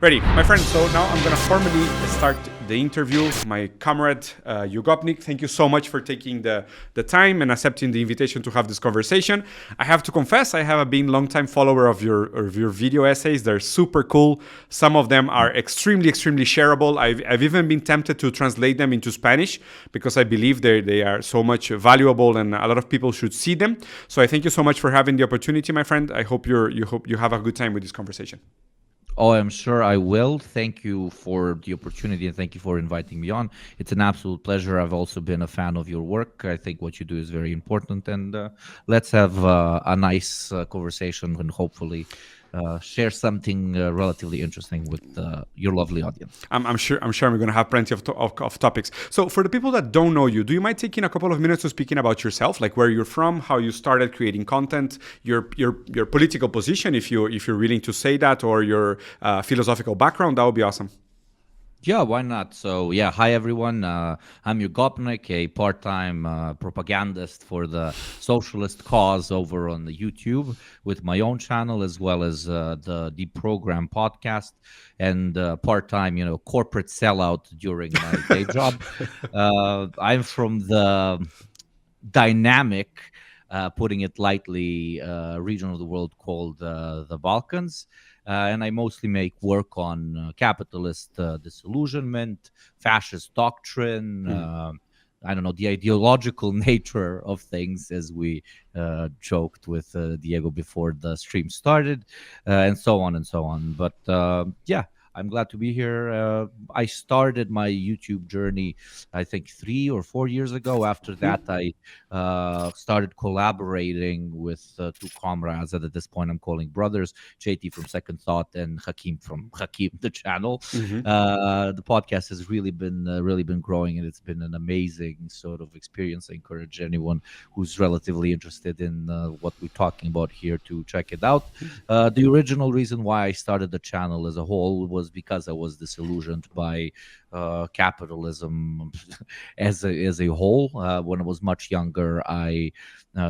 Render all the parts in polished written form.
Ready, my friend. So now I'm going to formally start the interview. My comrade, Yugopnik, thank you so much for taking the time and accepting the invitation to have this conversation. I have to confess, I have been a long-time follower of your video essays. They're super cool. Some of them are extremely shareable. I've even been tempted to translate them into Spanish because I believe they are so much valuable and a lot of people should see them. So I thank you so much for having the opportunity, my friend. I hope you have a good time with this conversation. Oh, I'm sure I will. Thank you for the opportunity and thank you for inviting me on. It's an absolute pleasure. I've also been a fan of your work. I think what you do is very important, and let's have a nice conversation and hopefully share something relatively interesting with your lovely audience. I'm sure we're going to have plenty of topics. So for the people that don't know you, do you mind taking a couple of minutes to speaking about yourself, like where you're from, how you started creating content, your political position, if you're willing to say that, or your philosophical background? That would be awesome. Yeah, why not? So, yeah, hi everyone. I'm Yugopnik, a part-time propagandist for the socialist cause over on the YouTube with my own channel as well as the program podcast and part-time, corporate sellout during my day job. I'm from the dynamic, putting it lightly, region of the world called the Balkans. And I mostly make work on capitalist disillusionment, fascist doctrine, I don't know, the ideological nature of things, as we joked with Diego before the stream started, and so on and so on. But yeah, I'm glad to be here. I started my YouTube journey, I think, 3 or 4 years ago. After that, I started collaborating with two comrades that at this point I'm calling brothers, JT from Second Thought and Hakim from Hakim, the channel. The podcast has really been growing, and it's been an amazing sort of experience. I encourage anyone who's relatively interested in what we're talking about here to check it out. The original reason why I started the channel as a whole was because I was disillusioned by capitalism as a whole. When I was much younger, I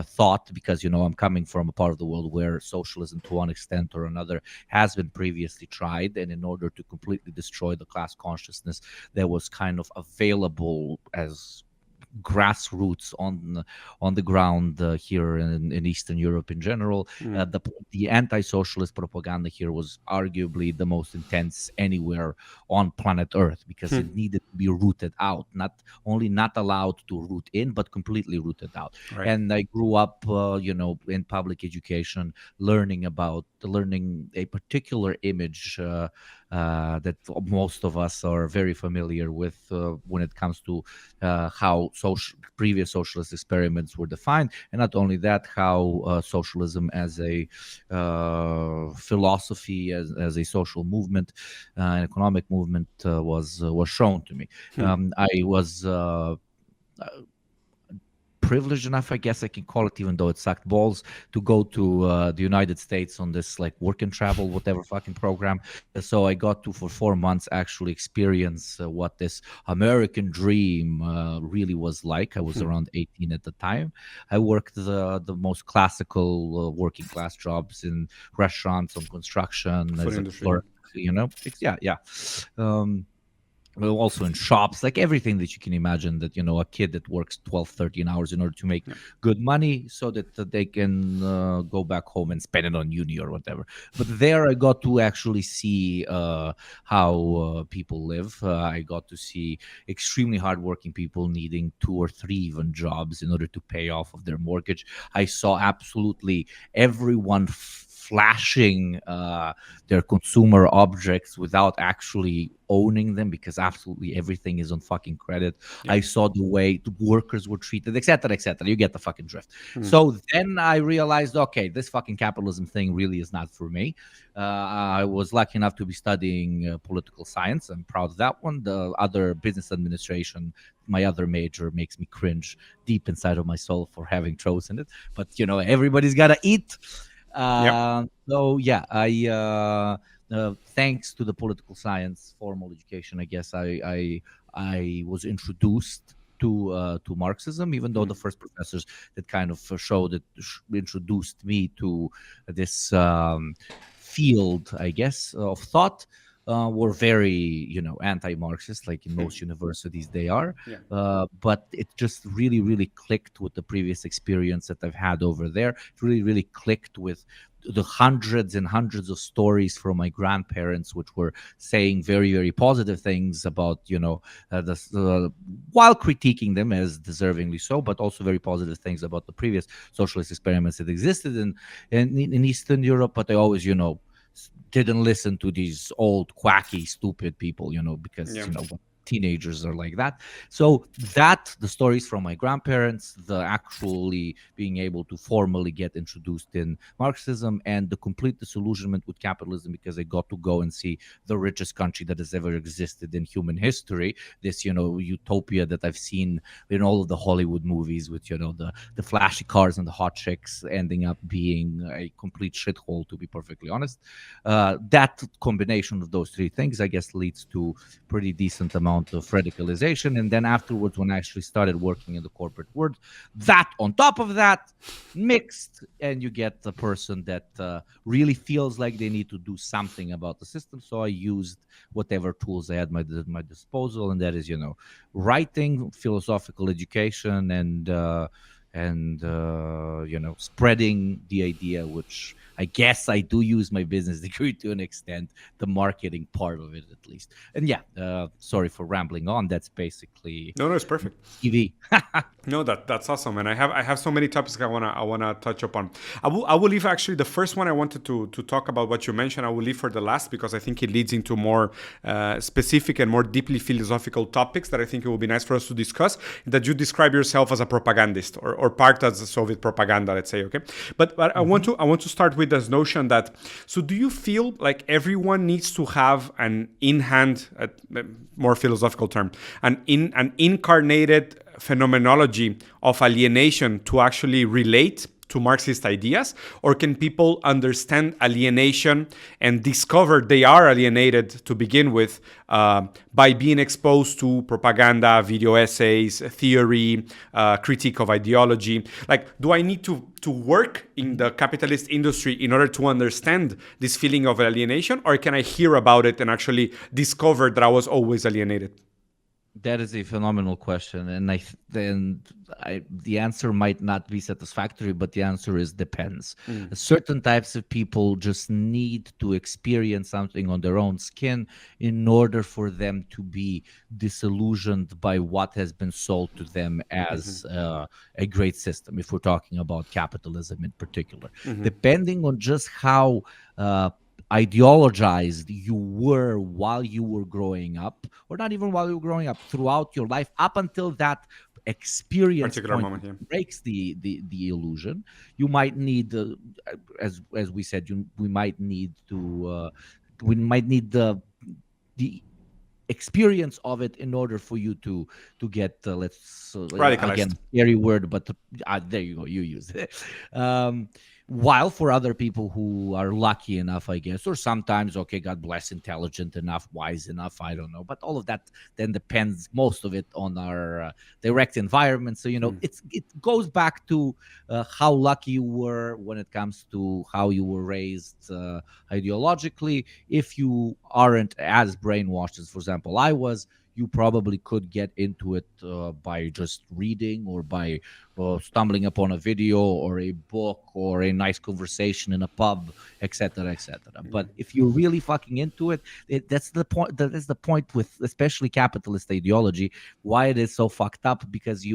thought, because I'm coming from a part of the world where socialism, to one extent or another, has been previously tried, and in order to completely destroy the class consciousness that was kind of available as grassroots on the ground here in Eastern Europe in general. The anti-socialist propaganda here was arguably the most intense anywhere on planet Earth, because it needed to be rooted out, not allowed to root in, but completely rooted out. Right. And I grew up, in public education, learning a particular image that most of us are very familiar with when it comes to how previous socialist experiments were defined, and not only that, how socialism as a philosophy, as a social movement, an economic movement, was shown to me. I was privileged enough, I guess I can call it, even though it sucked balls, to go to the United States on this like work and travel, whatever fucking program. So I got to, for 4 months, actually experience what this American dream really was like. I was around 18 at the time. I worked the most classical working class jobs in restaurants, on construction, as a clerk. Yeah. Also in shops, like everything that you can imagine, that a kid that works 12, 13 hours in order to make good money so that they can go back home and spend it on uni or whatever. But there I got to actually see how people live. I got to see extremely hardworking people needing 2 or 3 even jobs in order to pay off of their mortgage. I saw absolutely everyone flashing their consumer objects without actually owning them, because absolutely everything is on fucking credit. I saw the way the workers were treated, etc., etc. You get the fucking drift. So then I realized, okay, this fucking capitalism thing really is not for me. I was lucky enough to be studying political science. I'm proud of that one. The other, business administration, my other major, makes me cringe deep inside of my soul for having chosen it. But everybody's gotta eat. So yeah, I thanks to the political science formal education, I guess I was introduced to Marxism, even though the first professors that kind of introduced me to this field, I guess, of thought, were very, anti-Marxist, like in most universities they are. Yeah. But it just really, really clicked with the previous experience that I've had over there. It really, really clicked with the hundreds and hundreds of stories from my grandparents, which were saying very, very positive things about, while critiquing them as deservingly so, but also very positive things about the previous socialist experiments that existed in Eastern Europe. But I always, didn't listen to these old quacky stupid people, because Yeah. teenagers are like that. So that the stories from my grandparents, the actually being able to formally get introduced in Marxism, and the complete disillusionment with capitalism, because I got to go and see the richest country that has ever existed in human history, this utopia that I've seen in all of the Hollywood movies, with the flashy cars and the hot chicks, ending up being a complete shithole, to be perfectly honest. That combination of those three things, I guess, leads to pretty decent amount of radicalization. And then afterwards, when I actually started working in the corporate world, that on top of that mixed, and you get the person that really feels like they need to do something about the system. So I used whatever tools I had at my disposal, and that is, writing, philosophical education, and spreading the idea, which I guess I do use my business degree to an extent, the marketing part of it at least. And yeah, sorry for rambling on. That's basically No, no, it's perfect. TV. No, that's awesome, and I have so many topics I wanna touch upon. I will leave actually the first one I wanted to talk about what you mentioned. I will leave for the last because I think it leads into more specific and more deeply philosophical topics that I think it will be nice for us to discuss. That you describe yourself as a propagandist or part as the Soviet propaganda, let's say, okay. But I want to start with this notion that, so do you feel like everyone needs to have an in hand, more philosophical term, an incarnated phenomenology of alienation to actually relate to Marxist ideas? Or can people understand alienation and discover they are alienated to begin with by being exposed to propaganda, video essays, theory, critique of ideology? Like, do I need to work in the capitalist industry in order to understand this feeling of alienation? Or can I hear about it and actually discover that I was always alienated? That is a phenomenal question, and the answer might not be satisfactory, but the answer is depends. Certain types of people just need to experience something on their own skin in order for them to be disillusioned by what has been sold to them as a great system. If we're talking about capitalism in particular, depending on just how ideologized you were while you were growing up, or not even while you were growing up, throughout your life, up until that experience Particular point moment, yeah. breaks the illusion, you might need, as we said, we might need the experience of it in order for you to get, let's again, Radicalized. scary word, but there you go, you use it. While for other people who are lucky enough, I guess, or sometimes, okay, God bless, intelligent enough, wise enough, I don't know, but all of that then depends, most of it, on our direct environment. So it goes back to how lucky you were when it comes to how you were raised ideologically. If you aren't as brainwashed as, for example, I was, you probably could get into it by just reading, or by stumbling upon a video or a book or a nice conversation in a pub, etc., etc. But if you're really fucking into it, that's the point. That is the point with especially capitalist ideology, why it is so fucked up, because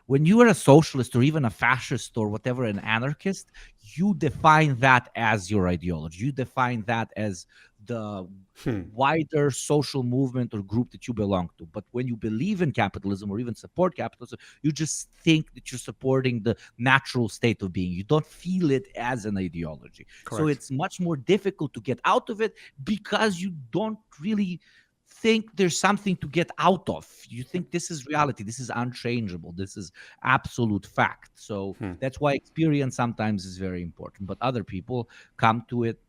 when you are a socialist or even a fascist or whatever, an anarchist, you define that as your ideology. You define that as the wider social movement or group that you belong to. But when you believe in capitalism or even support capitalism, you just think that you're supporting the natural state of being. You don't feel it as an ideology. So Correct. it's much more difficult to get out of it, because you don't really think there's something to get out of. You think this is reality, this is unchangeable, this is absolute fact. So that's why experience sometimes is very important. But other people come to it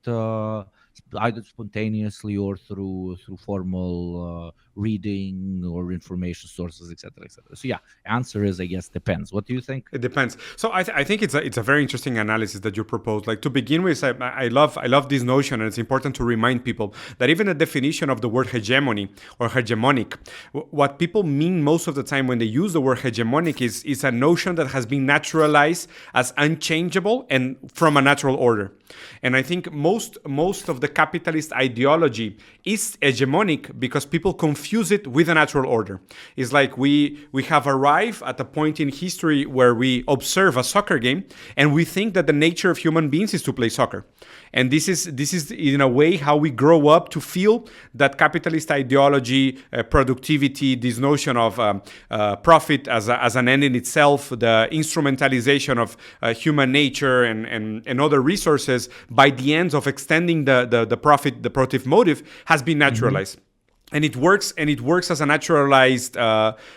either spontaneously or through formal reading or information sources, etc., etc. So yeah, answer is, I guess, depends. What do you think? It depends. So I think it's a very interesting analysis that you propose. Like to begin with, I love this notion, and it's important to remind people that even the definition of the word hegemony or hegemonic, what people mean most of the time when they use the word hegemonic is a notion that has been naturalized as unchangeable and from a natural order. And I think most of the capitalist ideology is hegemonic because people confuse it with a natural order. It's like we have arrived at a point in history where we observe a soccer game and we think that the nature of human beings is to play soccer. And this is in a way how we grow up to feel that capitalist ideology, productivity, this notion of profit as an end in itself, the instrumentalization of human nature and other resources by the ends of extending the profit, the productive motive, has been naturalized. And it works as a naturalized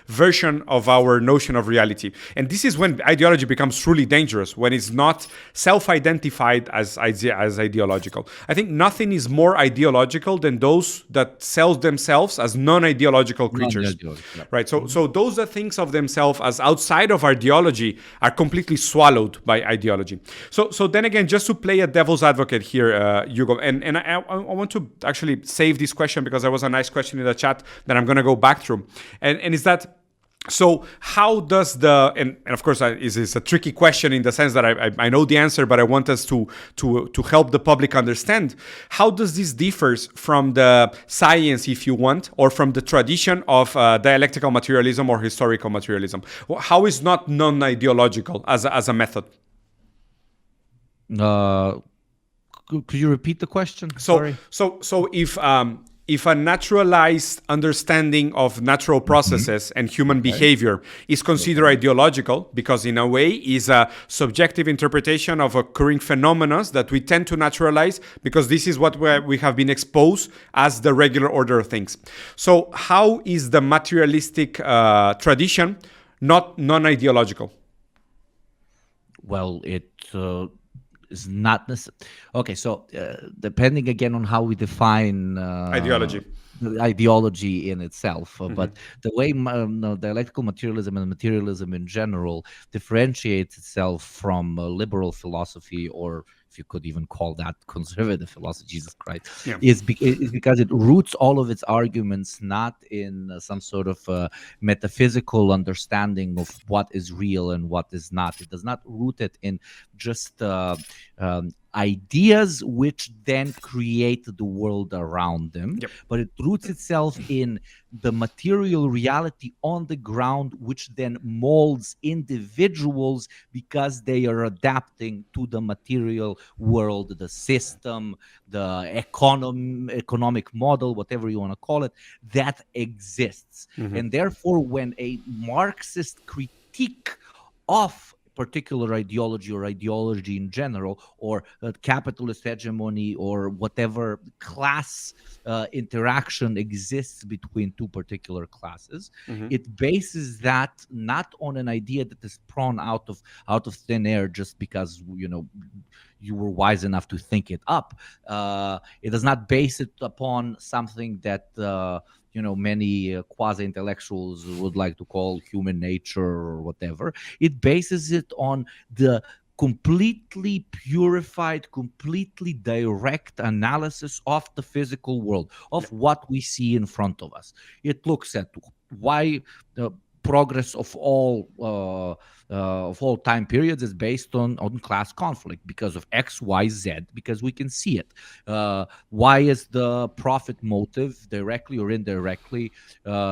version of our notion of reality. And this is when ideology becomes truly dangerous, when it's not self-identified as ideological. I think nothing is more ideological than those that sell themselves as non-ideological creatures. Non-ideological, yeah. Right. So those that think of themselves as outside of ideology are completely swallowed by ideology. So then again, just to play a devil's advocate here, Hugo, and I want to actually save this question because there was a nice question in the chat that I'm going to go back through, and is that. So how does and of course it's a tricky question in the sense that I know the answer, but I want us to help the public understand how does this differs from the science, if you want, or from the tradition of dialectical materialism or historical materialism. How is not non-ideological as a method? Could you repeat the question? So if a naturalized understanding of natural processes and human behavior is considered ideological, because in a way is a subjective interpretation of occurring phenomena that we tend to naturalize because this is what we have been exposed as the regular order of things. So how is the materialistic tradition not non-ideological? Well, it is not necessary. Okay, so depending again on how we define Ideology. the ideology in itself, but the way dialectical materialism and materialism in general differentiates itself from liberal philosophy, or if you could even call that conservative philosophy, Jesus Christ, is because it roots all of its arguments not in some sort of metaphysical understanding of what is real and what is not. It does not root it in just ideas which then create the world around them, but it roots itself in the material reality on the ground, which then molds individuals because they are adapting to the material world, the system, the economic model, whatever you want to call it, that exists. And therefore, when a Marxist critique of particular ideology or ideology in general, or capitalist hegemony, or whatever class interaction exists between two particular classes, it bases that not on an idea that is thrown out of thin air just because you were wise enough to think it up. It does not base it upon something that many quasi-intellectuals would like to call human nature or whatever. It bases it on the completely purified, completely direct analysis of the physical world, of what we see in front of us. It looks at why the progress of all time periods is based on class conflict because of X, Y, Z, because we can see it. Why is the profit motive, directly or indirectly,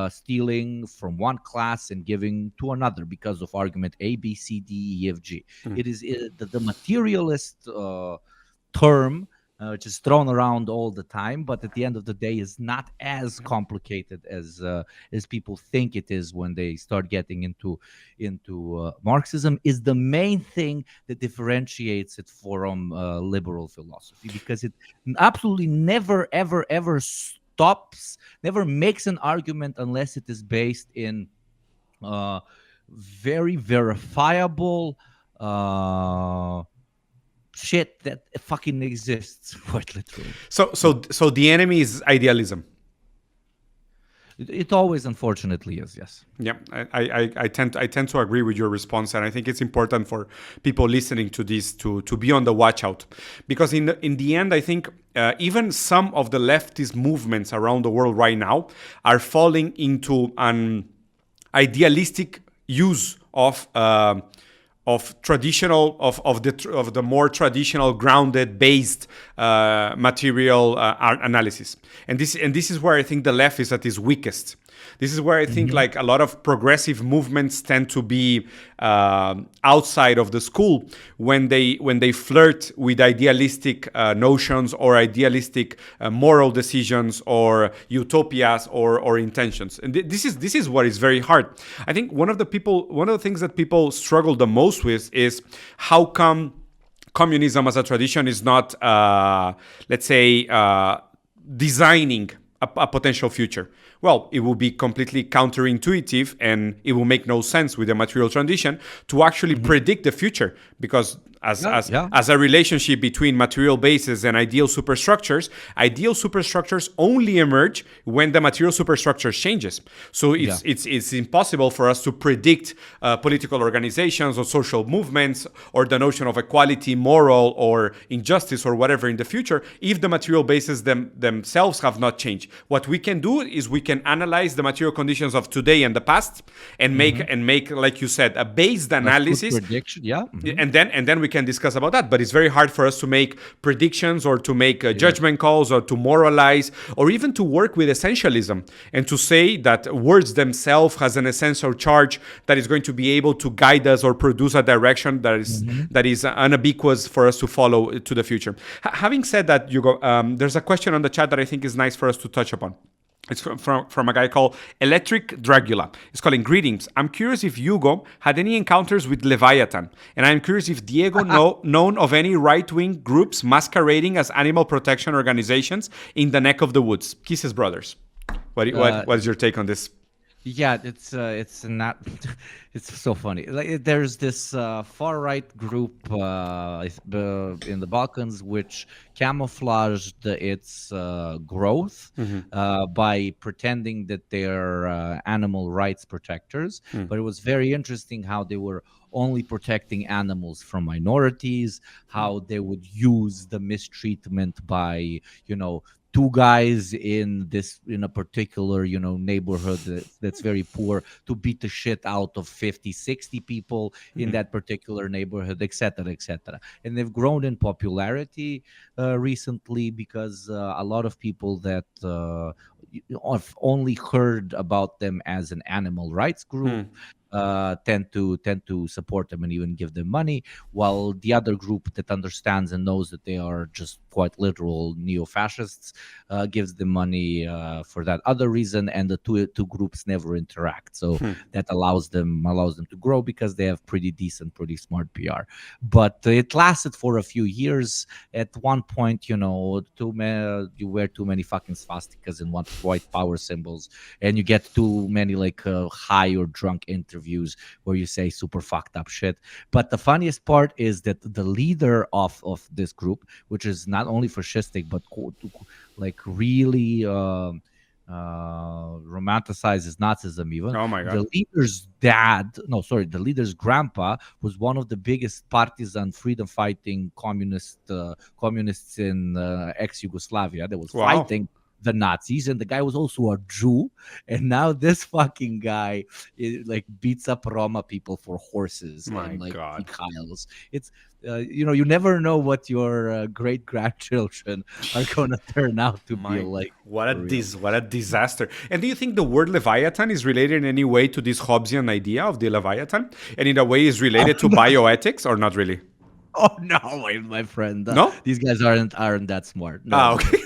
stealing from one class and giving to another because of argument A, B, C, D, E, F, G? It is the materialist term, which is thrown around all the time, but at the end of the day is not as complicated as people think it is when they start getting into Marxism, is the main thing that differentiates it from liberal philosophy, because it absolutely never, ever, ever stops, never makes an argument unless it is based in very verifiable shit that fucking exists, quite literally. So the enemy is idealism. It always, unfortunately, is. Yes. Yeah, I tend to agree with your response, and I think it's important for people listening to this to be on the watch out, because in the end, I think even some of the leftist movements around the world right now are falling into an idealistic use of traditional of the more traditional grounded based material analysis, and this is where I think the left is at its weakest. This is where I think like a lot of progressive movements tend to be outside of the school when they flirt with idealistic notions or idealistic moral decisions or utopias or intentions. And this is what is very hard. I think one of the things that people struggle the most with is how come communism as a tradition is not, let's say, designing a potential future. Well, it will be completely counterintuitive and it will make no sense with the material transition to actually predict the future, because as a relationship between material bases and ideal superstructures only emerge when the material superstructure changes. So it's impossible for us to predict political organizations or social movements or the notion of equality, moral or injustice or whatever in the future if the material bases themselves have not changed. What we can do is we can analyze the material conditions of today and the past and make like you said a based analysis prediction, and then we can discuss about that. But it's very hard for us to make predictions or to make judgment calls or to moralize or even to work with essentialism and to say that words themselves has an essential charge that is going to be able to guide us or produce a direction that is unambiguous for us to follow to the future. Having said that, Hugo, there's a question on the chat that I think is nice for us to touch upon. It's from a guy called Electric Dragula. It's calling greetings. I'm curious if Hugo had any encounters with Leviathan. And I'm curious if Diego known of any right-wing groups masquerading as animal protection organizations in the neck of the woods. Kisses Brothers. What is your take on this? Yeah, it's not. It's so funny. Like there's this far right group in the Balkans which camouflaged its growth by pretending that they're animal rights protectors. But it was very interesting how they were only protecting animals from minorities, how they would use the mistreatment by, two guys in a particular neighborhood that's very poor to beat the shit out of 50-60 people in that particular neighborhood, etc., etc. And they've grown in popularity recently because a lot of people that have only heard about them as an animal rights group tend to support them and even give them money, while the other group that understands and knows that they are just quite literal neo-fascists gives them money for that other reason, and the two groups never interact. So that allows them to grow because they have pretty decent, pretty smart PR. But it lasted for a few years. At one point, you wear too many fucking swastikas and white power symbols, and you get too many high or drunk interviews where you say super fucked up shit. But the funniest part is that the leader of this group, which is not only fascistic but really romanticizes Nazism even. Oh my God. The leader's grandpa was one of the biggest partisan freedom fighting communists in ex-Yugoslavia that was fighting the Nazis, and the guy was also a Jew, and now this fucking guy beats up Roma people for horses and Mikhails. It's you never know what your great grandchildren are gonna turn out to be like. What a disaster! And do you think the word Leviathan is related in any way to this Hobbesian idea of the Leviathan, and in a way is related to bioethics, or not really? Oh no, my friend! No, these guys aren't that smart. No. Okay.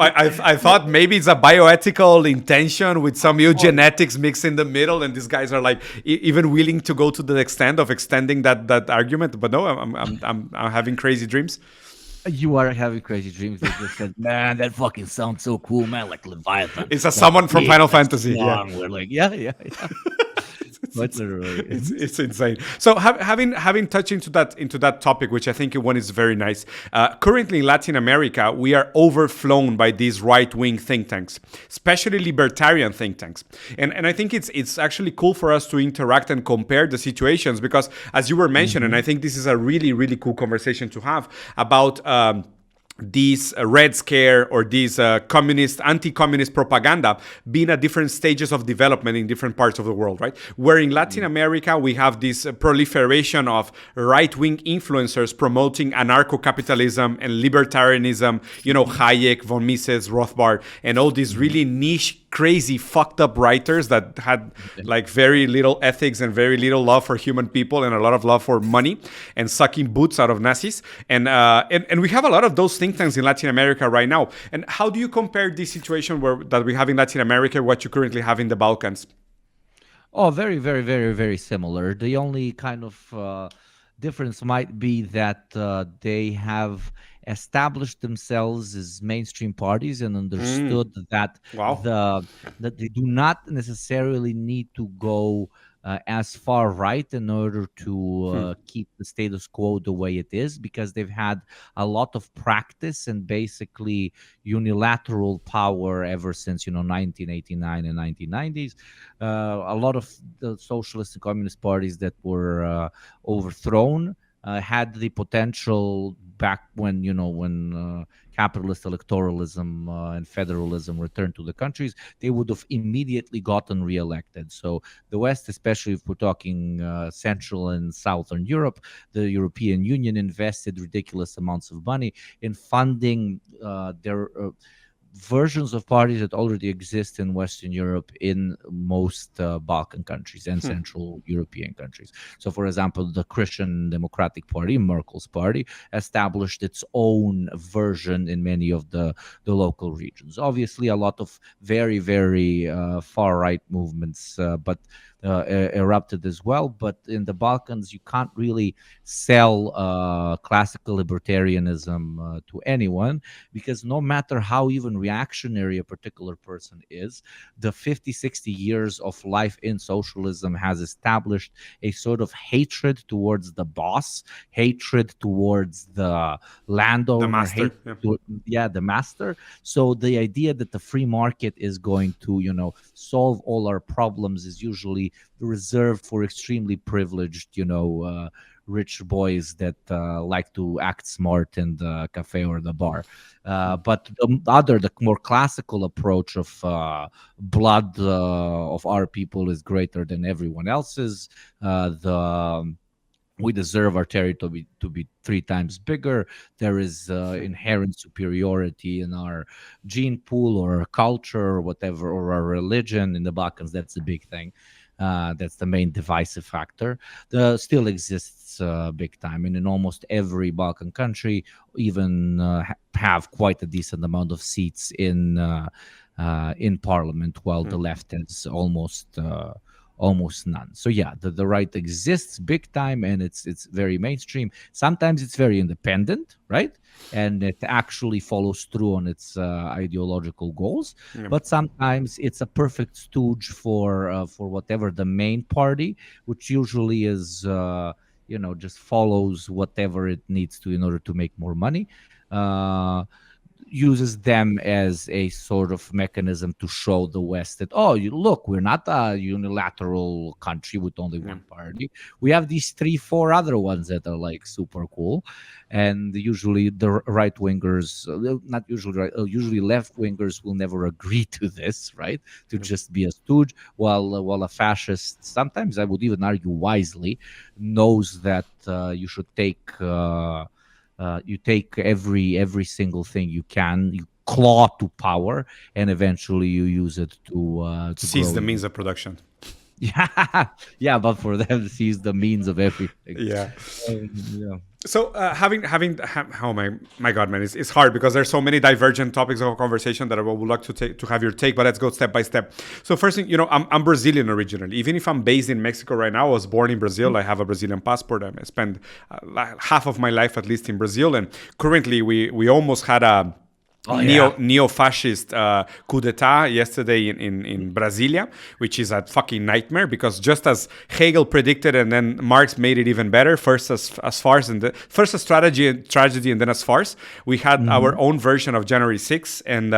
I thought maybe it's a bioethical intention with some eugenetics mixed in the middle, and these guys are even willing to go to the extent of extending that argument. But no, I'm having crazy dreams. You are having crazy dreams. They just said, "Man, that fucking sounds so cool, man! Like Leviathan." It's someone from Final Fantasy. Yeah. We're like, yeah. Quite literally. It's insane. So having touched into that topic, which I think one is very nice. Currently in Latin America, we are overflown by these right wing think tanks, especially libertarian think tanks, and I think it's actually cool for us to interact and compare the situations because as you were mentioning, I think this is a really cool conversation to have about. These Red Scare or these anti-communist propaganda being at different stages of development in different parts of the world, right? Where in Latin America, we have this proliferation of right-wing influencers promoting anarcho-capitalism and libertarianism, Hayek, von Mises, Rothbard, and all these really niche, crazy, fucked up writers that had like very little ethics and very little love for human people and a lot of love for money and sucking boots out of Nazis. And we have a lot of those think tanks in Latin America right now. And how do you compare this situation that we have in Latin America, what you currently have in the Balkans? Oh, very, very, very, very similar. The only kind of difference might be that they have established themselves as mainstream parties and understood that Wow. that they do not necessarily need to go as far right in order to keep the status quo the way it is, because they've had a lot of practice and basically unilateral power ever since 1989 and 1990s. A lot of the socialist and communist parties that were overthrown had the potential back when capitalist electoralism and federalism returned to the countries, they would have immediately gotten reelected. So the West, especially if we're talking Central and Southern Europe, the European Union invested ridiculous amounts of money in funding their versions of parties that already exist in Western Europe in most Balkan countries and Central European countries. So, for example, the Christian Democratic Party, Merkel's party, established its own version in many of the local regions. Obviously, a lot of very, very far-right movements, but erupted as well. But in the Balkans, you can't really sell classical libertarianism to anyone, because no matter how even reactionary a particular person is, the 50, 60 years of life in socialism has established a sort of hatred towards the boss, hatred towards the landowner, The master. the master. So the idea that the free market is going to, solve all our problems is usually reserved for extremely privileged, rich boys that like to act smart in the cafe or the bar. But the more classical approach of blood of our people is greater than everyone else's. We deserve our territory to be 3 times bigger. There is inherent superiority in our gene pool or our culture or whatever, or our religion. In the Balkans, that's the big thing. That's the main divisive factor. Still exists big time, and in almost every Balkan country, even have quite a decent amount of seats in parliament, while the left has almost none. So yeah, the right exists big time, and it's very mainstream. Sometimes it's very independent, right? And it actually follows through on its ideological goals. But sometimes it's a perfect stooge for whatever the main party, which usually is just follows whatever it needs to in order to make more money. Uses them as a sort of mechanism to show the West that, look, we're not a unilateral country with only one party. We have these 3-4 other ones that are like super cool. And usually the right wingers, not usually right, usually left wingers will never agree to this, right? To just be a stooge, while a fascist, sometimes I would even argue wisely, knows that you should take. You take every single thing you can, you claw to power, and eventually you use it to seize grow. the means of production. Yeah, but for them to seize the means of everything. Yeah. Yeah. So oh my God, man, it's hard because there's so many divergent topics of conversation that I would like to have your take, but let's go step by step. So first thing, I'm Brazilian originally. Even if I'm based in Mexico right now, I was born in Brazil. I have a Brazilian passport. I spent half of my life at least in Brazil, and currently we almost had Oh yeah. neo-fascist coup d'etat yesterday in Brasilia, which is a fucking nightmare because just as Hegel predicted and then Marx made it even better, first as farce and first as tragedy and then as farce, we had our own version of January 6th, and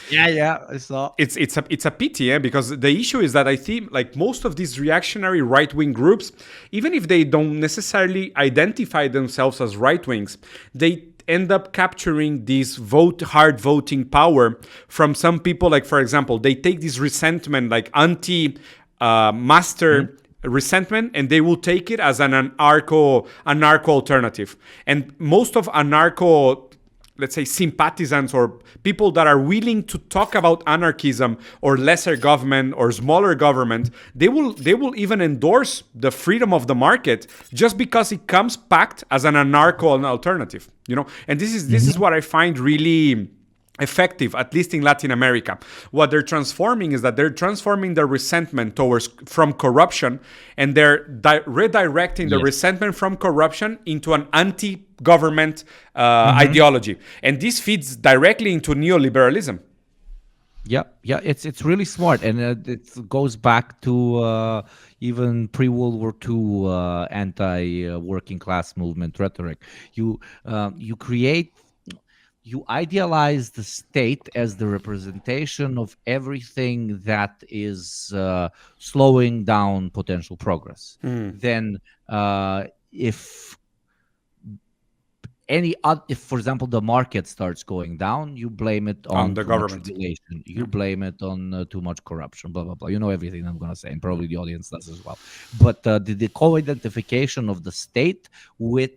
Yeah, I saw. it's a pity, because the issue is that I think like most of these reactionary right-wing groups, even if they don't necessarily identify themselves as right-wings, they end up capturing this hard voting power from some people. Like, for example, they take this resentment, like master resentment, and they will take it as an anarcho alternative. And most of anarcho, let's say, sympathizants or people that are willing to talk about anarchism or lesser government or smaller government, they will even endorse the freedom of the market just because it comes packed as an anarcho alternative, And this is what I find really effective, at least in Latin America. What they're transforming is that they're transforming their resentment from corruption, and they're redirecting the resentment from corruption into an anti-government ideology, and this feeds directly into neoliberalism. Yeah, it's really smart, and it goes back to even pre-World War II anti-working class movement rhetoric. You idealize the state as the representation of everything that is slowing down potential progress. Then, if for example, the market starts going down, you blame it on the too much government. regulation. You blame it on too much corruption, blah, blah, blah. You know everything I'm going to say, and probably the audience does as well. But the co-identification of the state with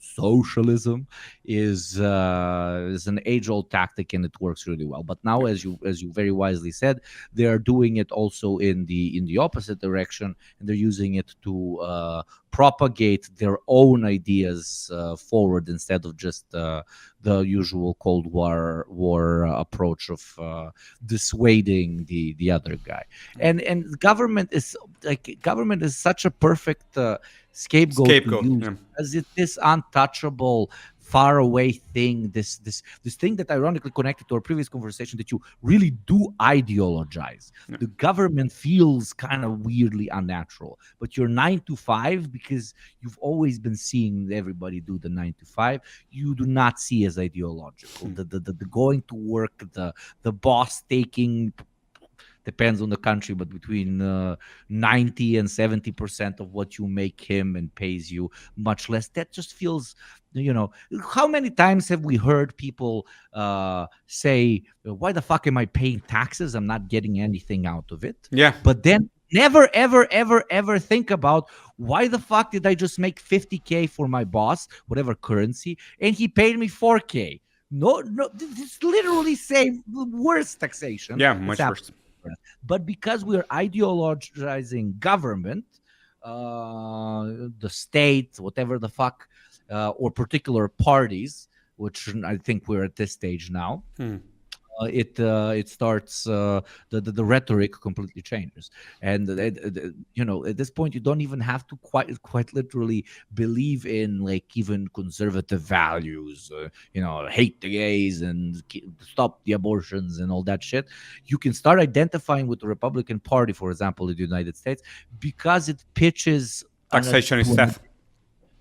socialism is an age-old tactic, and it works really well. But now, as you very wisely said, they are doing it also in the opposite direction, and they're using it to propagate their own ideas forward instead of just the usual Cold War approach of dissuading the other guy. And government is such a perfect scapegoat to use, as it is untouchable, far away thing, this thing that ironically connected to our previous conversation, that you really do ideologize. The government feels kind of weirdly unnatural, but you're 9 to 5 because you've always been seeing everybody do the 9 to 5. You do not see as ideological. The going to work, the boss taking, depends on the country, but between 90 and 70% of what you make him and pays you much less. That just feels, how many times have we heard people say, why the fuck am I paying taxes? I'm not getting anything out of it. Yeah. But then never, ever, ever, ever think about, why the fuck did I just make 50K for my boss, whatever currency, and he paid me 4K? No, it's literally same, worse taxation. Yeah, much worse. But because we're ideologizing government, the state, whatever the fuck, or particular parties, which I think we're at this stage now, it starts, the rhetoric completely changes, and at this point you don't even have to quite literally believe in like even conservative values, hate the gays and stop the abortions and all that shit. You can start identifying with the Republican Party, for example, in the United States, because it pitches taxation is theft.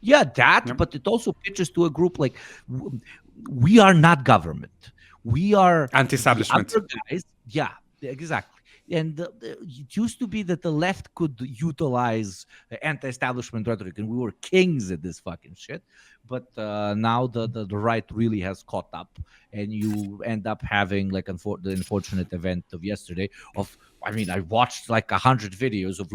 Yeah, but it also pitches to a group like, we are not government. We are anti-establishment. Guys. Yeah, exactly. And it used to be that the left could utilize anti-establishment rhetoric, and we were kings at this fucking shit. But now the right really has caught up, and you end up having like the unfortunate event of yesterday. I watched like 100 videos of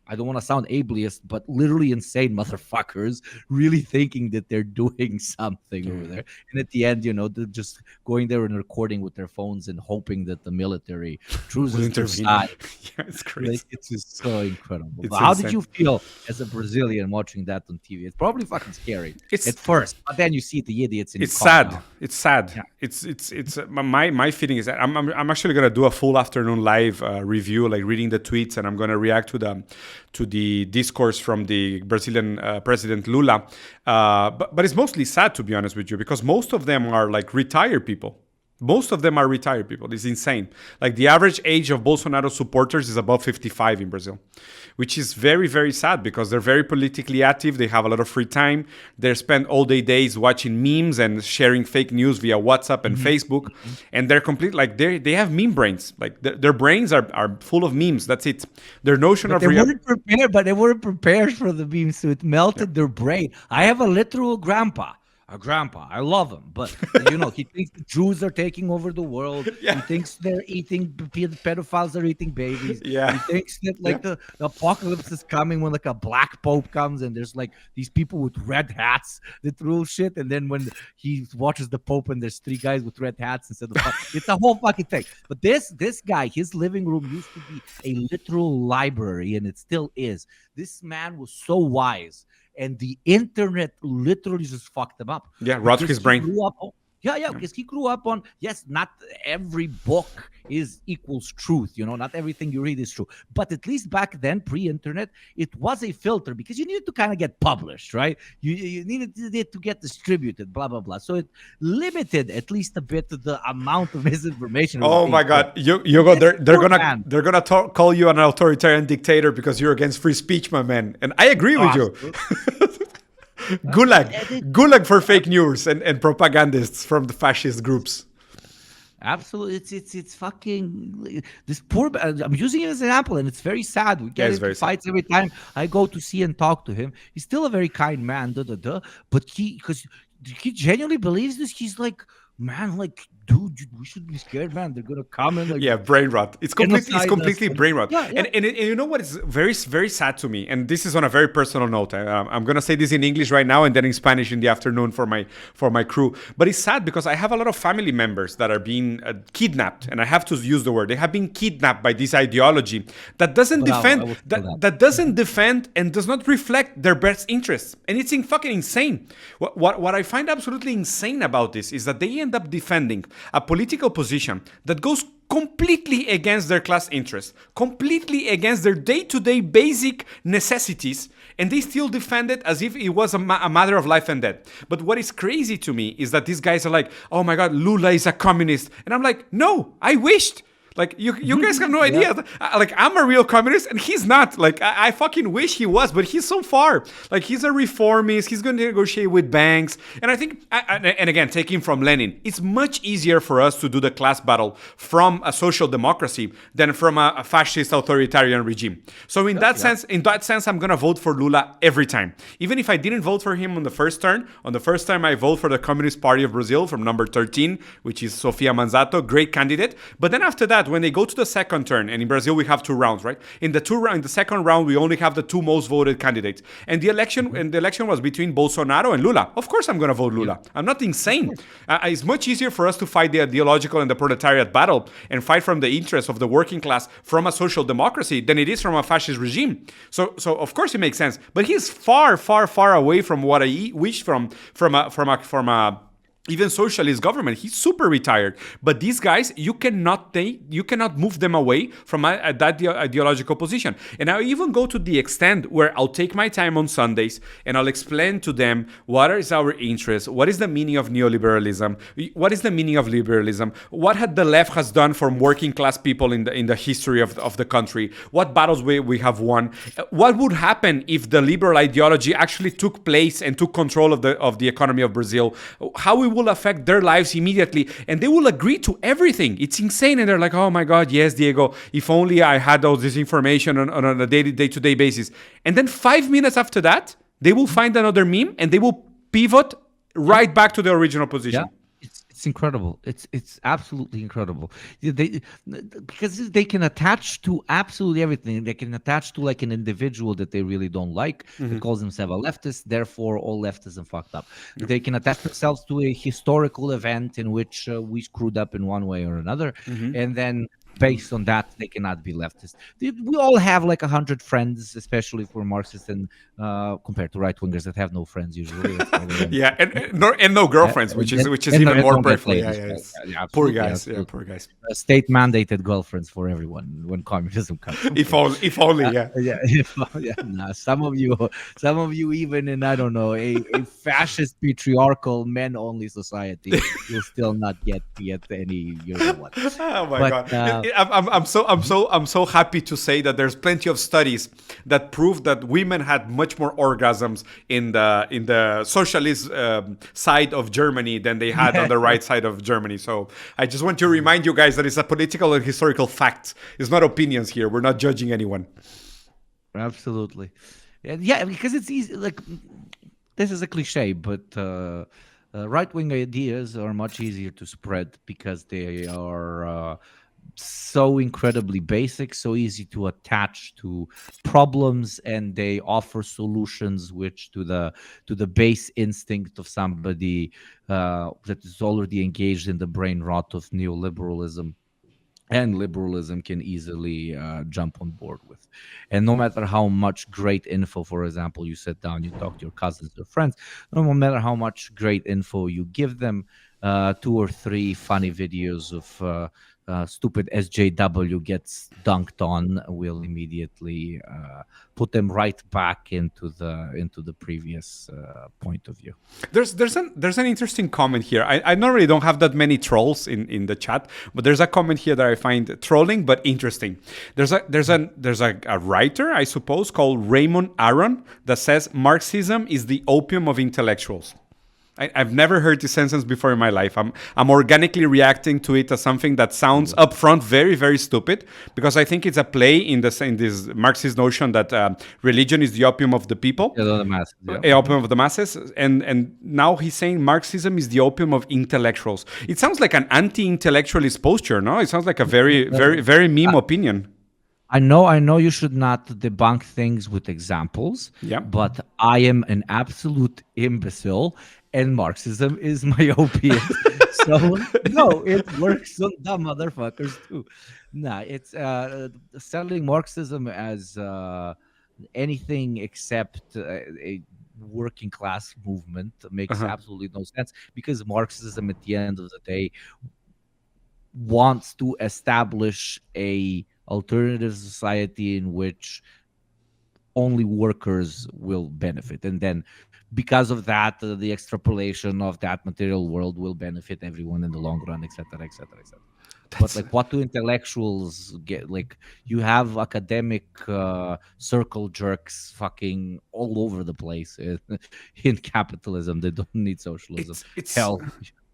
I don't want to sound ableist, but literally insane motherfuckers really thinking that they're doing something over there. And at the end, they're just going there and recording with their phones and hoping that the military chooses their side. Yeah, it's crazy. It's just so incredible. How did you feel as a Brazilian watching that on TV? It's probably fucking scary at first, but then you see the idiots in It's sad. Now. It's sad. Yeah. It's my feeling is that I'm actually gonna do a full afternoon live review, like reading the tweets, and I'm gonna react to the discourse from the Brazilian President Lula. But it's mostly sad, to be honest with you, because most of them are like retired people. Most of them are retired people. It's insane. Like the average age of Bolsonaro supporters is above 55 in Brazil, which is very, very sad because they're very politically active. They have a lot of free time. They spend all their days watching memes and sharing fake news via WhatsApp and Facebook. And they're they have meme brains. Like their brains are full of memes. That's it. Their notion But of they reality. weren't prepared. But they weren't prepared for the memes, so it melted their brain. I have a literal grandpa. A grandpa, I love him, but he thinks the Jews are taking over the world. Yeah. He thinks they're eating pedophiles are eating babies. Yeah. He thinks that the apocalypse is coming when like a black pope comes and there's like these people with red hats that rule shit. And then when he watches the pope and there's three guys with red hats instead of it's a whole fucking thing. But this guy, his living room used to be a literal library, and it still is. This man was so wise. And the internet literally just fucked him up. Yeah, rot his brain. Because he grew up on, yes, not every book equals truth. Not everything you read is true. But at least back then, pre-internet, it was a filter because you needed to kind of get published, right? You needed it to get distributed, blah, blah, blah. So it limited at least a bit the amount of misinformation. Oh my God, Hugo, they're gonna call you an authoritarian dictator because you're against free speech, my man. And I agree with you. Gulag for fake news and propagandists from the fascist groups. Absolutely, it's fucking this poor. I'm using it as an example, and it's very sad. We get into fights every time I go to see and talk to him. He's still a very kind man, but because he genuinely believes this. He's like, man, like, dude, we should be scared, man. They're gonna come and brain rot. It's completely brain rot. Yeah. And you know what is very, very sad to me, and this is on a very personal note. I'm gonna say this in English right now and then in Spanish in the afternoon for my crew. But it's sad because I have a lot of family members that are being kidnapped, and I have to use the word. They have been kidnapped by this ideology that doesn't defend and does not reflect their best interests, and it's fucking insane. What I find absolutely insane about this is that they end up defending a political position that goes completely against their class interests, completely against their day-to-day basic necessities, and they still defend it as if it was a matter of life and death. But what is crazy to me is that these guys are like, oh my God, Lula is a communist. And I'm like, no, I wished. Like, you guys have no idea. Like, I'm a real communist, and he's not. Like, I fucking wish he was, but he's so far. Like, he's a reformist. He's going to negotiate with banks. And I think, and again, taking from Lenin, it's much easier for us to do the class battle from a social democracy than from a fascist authoritarian regime. So in that sense, I'm going to vote for Lula every time. Even if I didn't vote for him on the first time, I vote for the Communist Party of Brazil from number 13, which is Sofia Manzato, great candidate. But then after that, when they go to the second turn, and in Brazil we have 2 rounds, right? In the second round, we only have the 2 most voted candidates. And the election was between Bolsonaro and Lula. Of course I'm going to vote Lula. I'm not insane. It's much easier for us to fight the ideological and the proletariat battle and fight from the interests of the working class from a social democracy than it is from a fascist regime. So of course it makes sense. But he's far, far, far away from what I wish from a even socialist government. He's super retired. But these guys, you cannot move them away from that ideological position. And I'll even go to the extent where I'll take my time on Sundays and I'll explain to them what is our interest, what is the meaning of neoliberalism, what is the meaning of liberalism, what had the left has done for working class people in the history of the country, what battles we have won, what would happen if the liberal ideology actually took place and took control of the economy of Brazil, how we will affect their lives immediately, and they will agree to everything. It's insane. And they're like, oh my God, yes, Diego, if only I had all this information on a day-to-day basis. And then 5 minutes after that, they will find another meme and they will pivot right back to the original position. Yeah. It's incredible. It's absolutely incredible. Because they can attach to absolutely everything. They can attach to like an individual that they really don't like. That calls themselves a leftist. Therefore, all leftism fucked up. They can attach themselves to a historical event in which we screwed up in one way or another, and then based on that, they cannot be leftist. We all have like 100 friends, especially for Marxists, and compared to right wingers that have no friends usually. Yeah, and no girlfriends, which is even more painful. Yeah, yeah, Yeah, poor absolutely, guys. absolutely. Yeah, poor guys. State mandated girlfriends for everyone when communism comes. If only, yeah. Yeah, yeah. Nah, some of you, even in I don't know a fascist patriarchal men only society, will still not get any you know what. Oh my But god! I'm so happy to say that there's plenty of studies that prove that women had much more orgasms in the socialist side of Germany than they had on the right side of Germany. So I just want to remind you guys that it's a political and historical fact. It's not opinions here. We're not judging anyone. Absolutely, yeah, because it's easy. Like this is a cliche, but right-wing ideas are much easier to spread because they are so incredibly basic, so easy to attach to problems, and they offer solutions which to the base instinct of somebody that is already engaged in the brain rot of neoliberalism and liberalism can easily jump on board with. And no matter how much great info, for example, you sit down, you talk to your cousins or friends, no matter how much great info you give them, two or three funny videos of stupid SJW gets dunked on will immediately put them right back into the previous point of view. There's an interesting comment here. I normally don't have that many trolls in the chat, but there's a comment here that I find trolling but interesting. There's a writer, I suppose, called Raymond Aron that says Marxism is the opium of intellectuals. I've never heard this sentence before in my life. I'm organically reacting to it as something that sounds upfront very, very stupid, because I think it's a play in this Marxist notion that religion is the opium of the people, The masses, yeah. opium of the masses, and now he's saying Marxism is the opium of intellectuals. It sounds like an anti-intellectualist posture, no? It sounds like a very, very, very meme opinion. I know you should not debunk things with examples, Yeah. but I am an absolute imbecile, and Marxism is my opiate. So no, it works on dumb motherfuckers too. Nah, it's selling Marxism as anything except a working class movement makes absolutely no sense, because Marxism at the end of the day wants to establish a alternative society in which only workers will benefit, and then because of that the extrapolation of that material world will benefit everyone in the long run, etc., etc., etc. But like, what do intellectuals get? Like, you have academic circle jerks fucking all over the place in capitalism. They don't need socialism. Hell,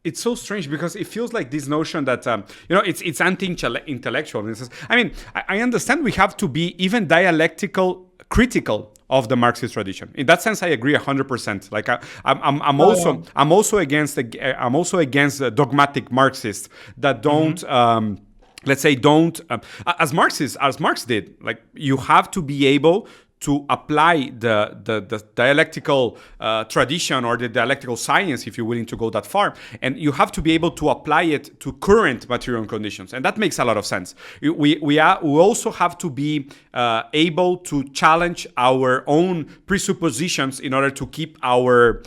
it's so strange because it feels like this notion that it's anti-intellectual. I mean, I understand we have to be even dialectical critical of the Marxist tradition. In that sense, I agree 100%. Like I'm also against the dogmatic Marxists that don't. Let's say as Marx did. Like, you have to be able to apply the dialectical tradition or the dialectical science, if you're willing to go that far. And you have to be able to apply it to current material conditions. And that makes a lot of sense. We also have to be able to challenge our own presuppositions in order to keep our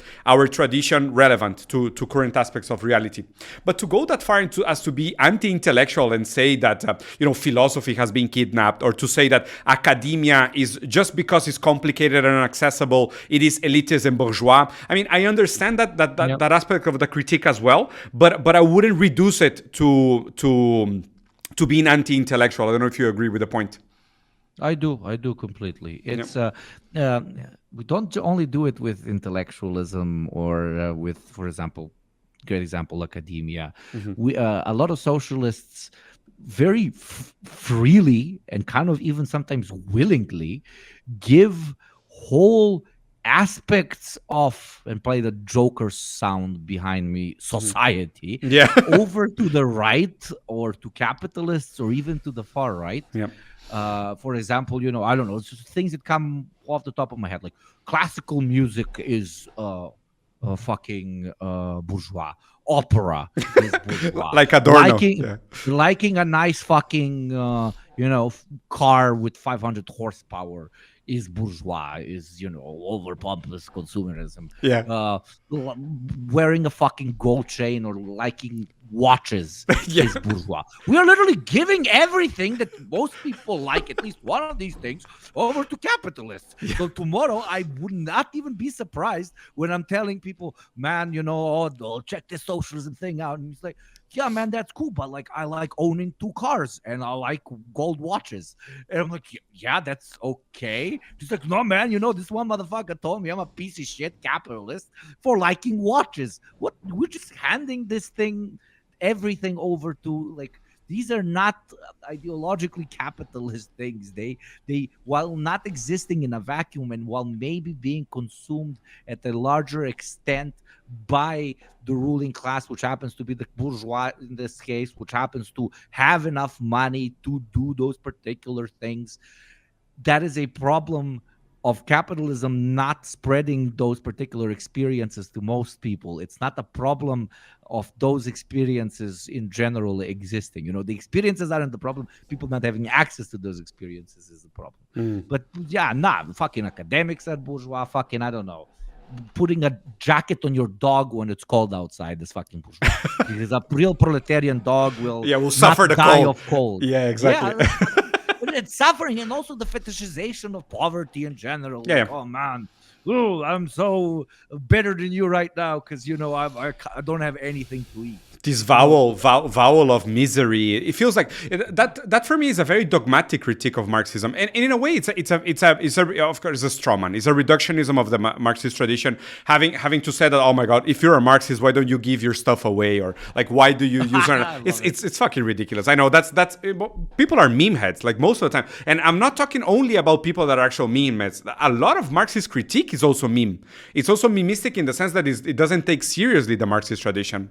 tradition relevant to current aspects of reality. But to go that far as to be anti-intellectual and say that philosophy has been kidnapped, or to say that academia is just because it's complicated and inaccessible, it is elitist and bourgeois. I mean, I understand that aspect of the critique as well, but I wouldn't reduce it to being anti-intellectual. I don't know if you agree with the point. I do completely. It's we don't only do it with intellectualism or with, for example, great example, academia. We a lot of socialists very freely and kind of even sometimes willingly give whole aspects of, and play the Joker sound behind me, society over to the right, or to capitalists, or even to the far right. For example, I don't know, it's just things that come off the top of my head, like classical music is fucking bourgeois, opera is bourgeois. Like Adorno. Liking Yeah. liking a nice fucking car with 500 horsepower is bourgeois, is over pompous consumerism. Yeah. uh Wearing a fucking gold chain or liking watches Yeah. is bourgeois. We are literally giving everything that most people like, at least one of these things, over to capitalists. So tomorrow I would not even be surprised when I'm telling people, man, check this socialism thing out. And he's like, yeah, man, that's cool, but like I like owning 2 cars and I like gold watches. And I'm like, yeah, that's okay. He's like, no, man, this one motherfucker told me I'm a piece of shit capitalist for liking watches. What? We're just handing everything over to, like, these are not ideologically capitalist things. They while not existing in a vacuum and while maybe being consumed at a larger extent by the ruling class, which happens to be the bourgeois in this case, which happens to have enough money to do those particular things, that is a problem of capitalism not spreading those particular experiences to most people. It's not a problem of those experiences in general existing. The experiences aren't the problem. People not having access to those experiences is the problem. But yeah, fucking academics are bourgeois. Fucking, I don't know, putting a jacket on your dog when it's cold outside is fucking bourgeois. Because a real proletarian dog will will suffer the die cold. of cold. Yeah, exactly. Yeah, but it's suffering, and also the fetishization of poverty in general. Yeah, Like, oh man, I'm so better than you right now because I don't have anything to eat. This vowel of misery. It feels like that for me is a very dogmatic critique of Marxism, and in a way, it's of course a straw man. It's a reductionism of the Marxist tradition, having to say that, oh my God, if you're a Marxist, why don't you give your stuff away, or like why do you use it's fucking ridiculous. I know that's people are meme heads like most of the time, and I'm not talking only about people that are actual meme heads. A lot of Marxist critique is also meme. It's also memistic in the sense that it doesn't take seriously the Marxist tradition.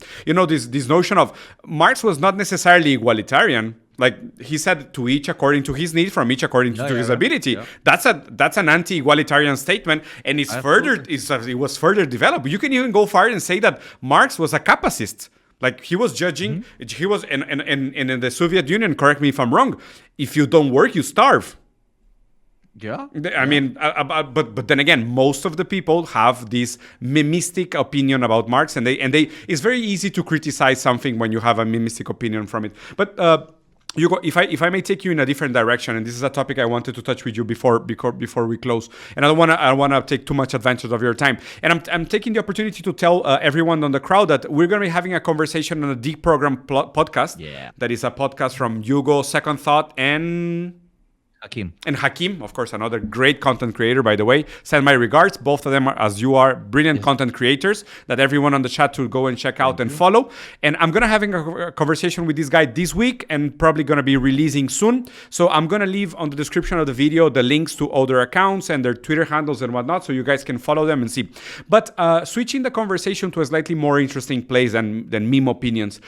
This notion of Marx was not necessarily egalitarian. Like he said, to each according to his need, from each according to his ability. Yeah. That's an anti-egalitarian statement, and it was further developed. You can even go far and say that Marx was a capacist. Like he was judging. He was in the Soviet Union. Correct me if I'm wrong. If you don't work, you starve. Yeah, I mean, but then again, most of the people have this memistic opinion about Marx, and they it's very easy to criticize something when you have a memistic opinion from it. But if I may take you in a different direction, and this is a topic I wanted to touch with you before we close, and I don't wanna take too much advantage of your time, and I'm taking the opportunity to tell everyone on the crowd that we're gonna be having a conversation on a Deep Program podcast. Yeah, that is a podcast from Hugo, Second Thought, and Hakim, of course, another great content creator, by the way. Send my regards. Both of them are, as you are, brilliant content creators that everyone on the chat will go and check out and follow. And I'm going to having a conversation with this guy this week and probably going to be releasing soon. So I'm going to leave on the description of the video the links to other accounts and their Twitter handles and whatnot, so you guys can follow them and see. But switching the conversation to a slightly more interesting place than meme opinions.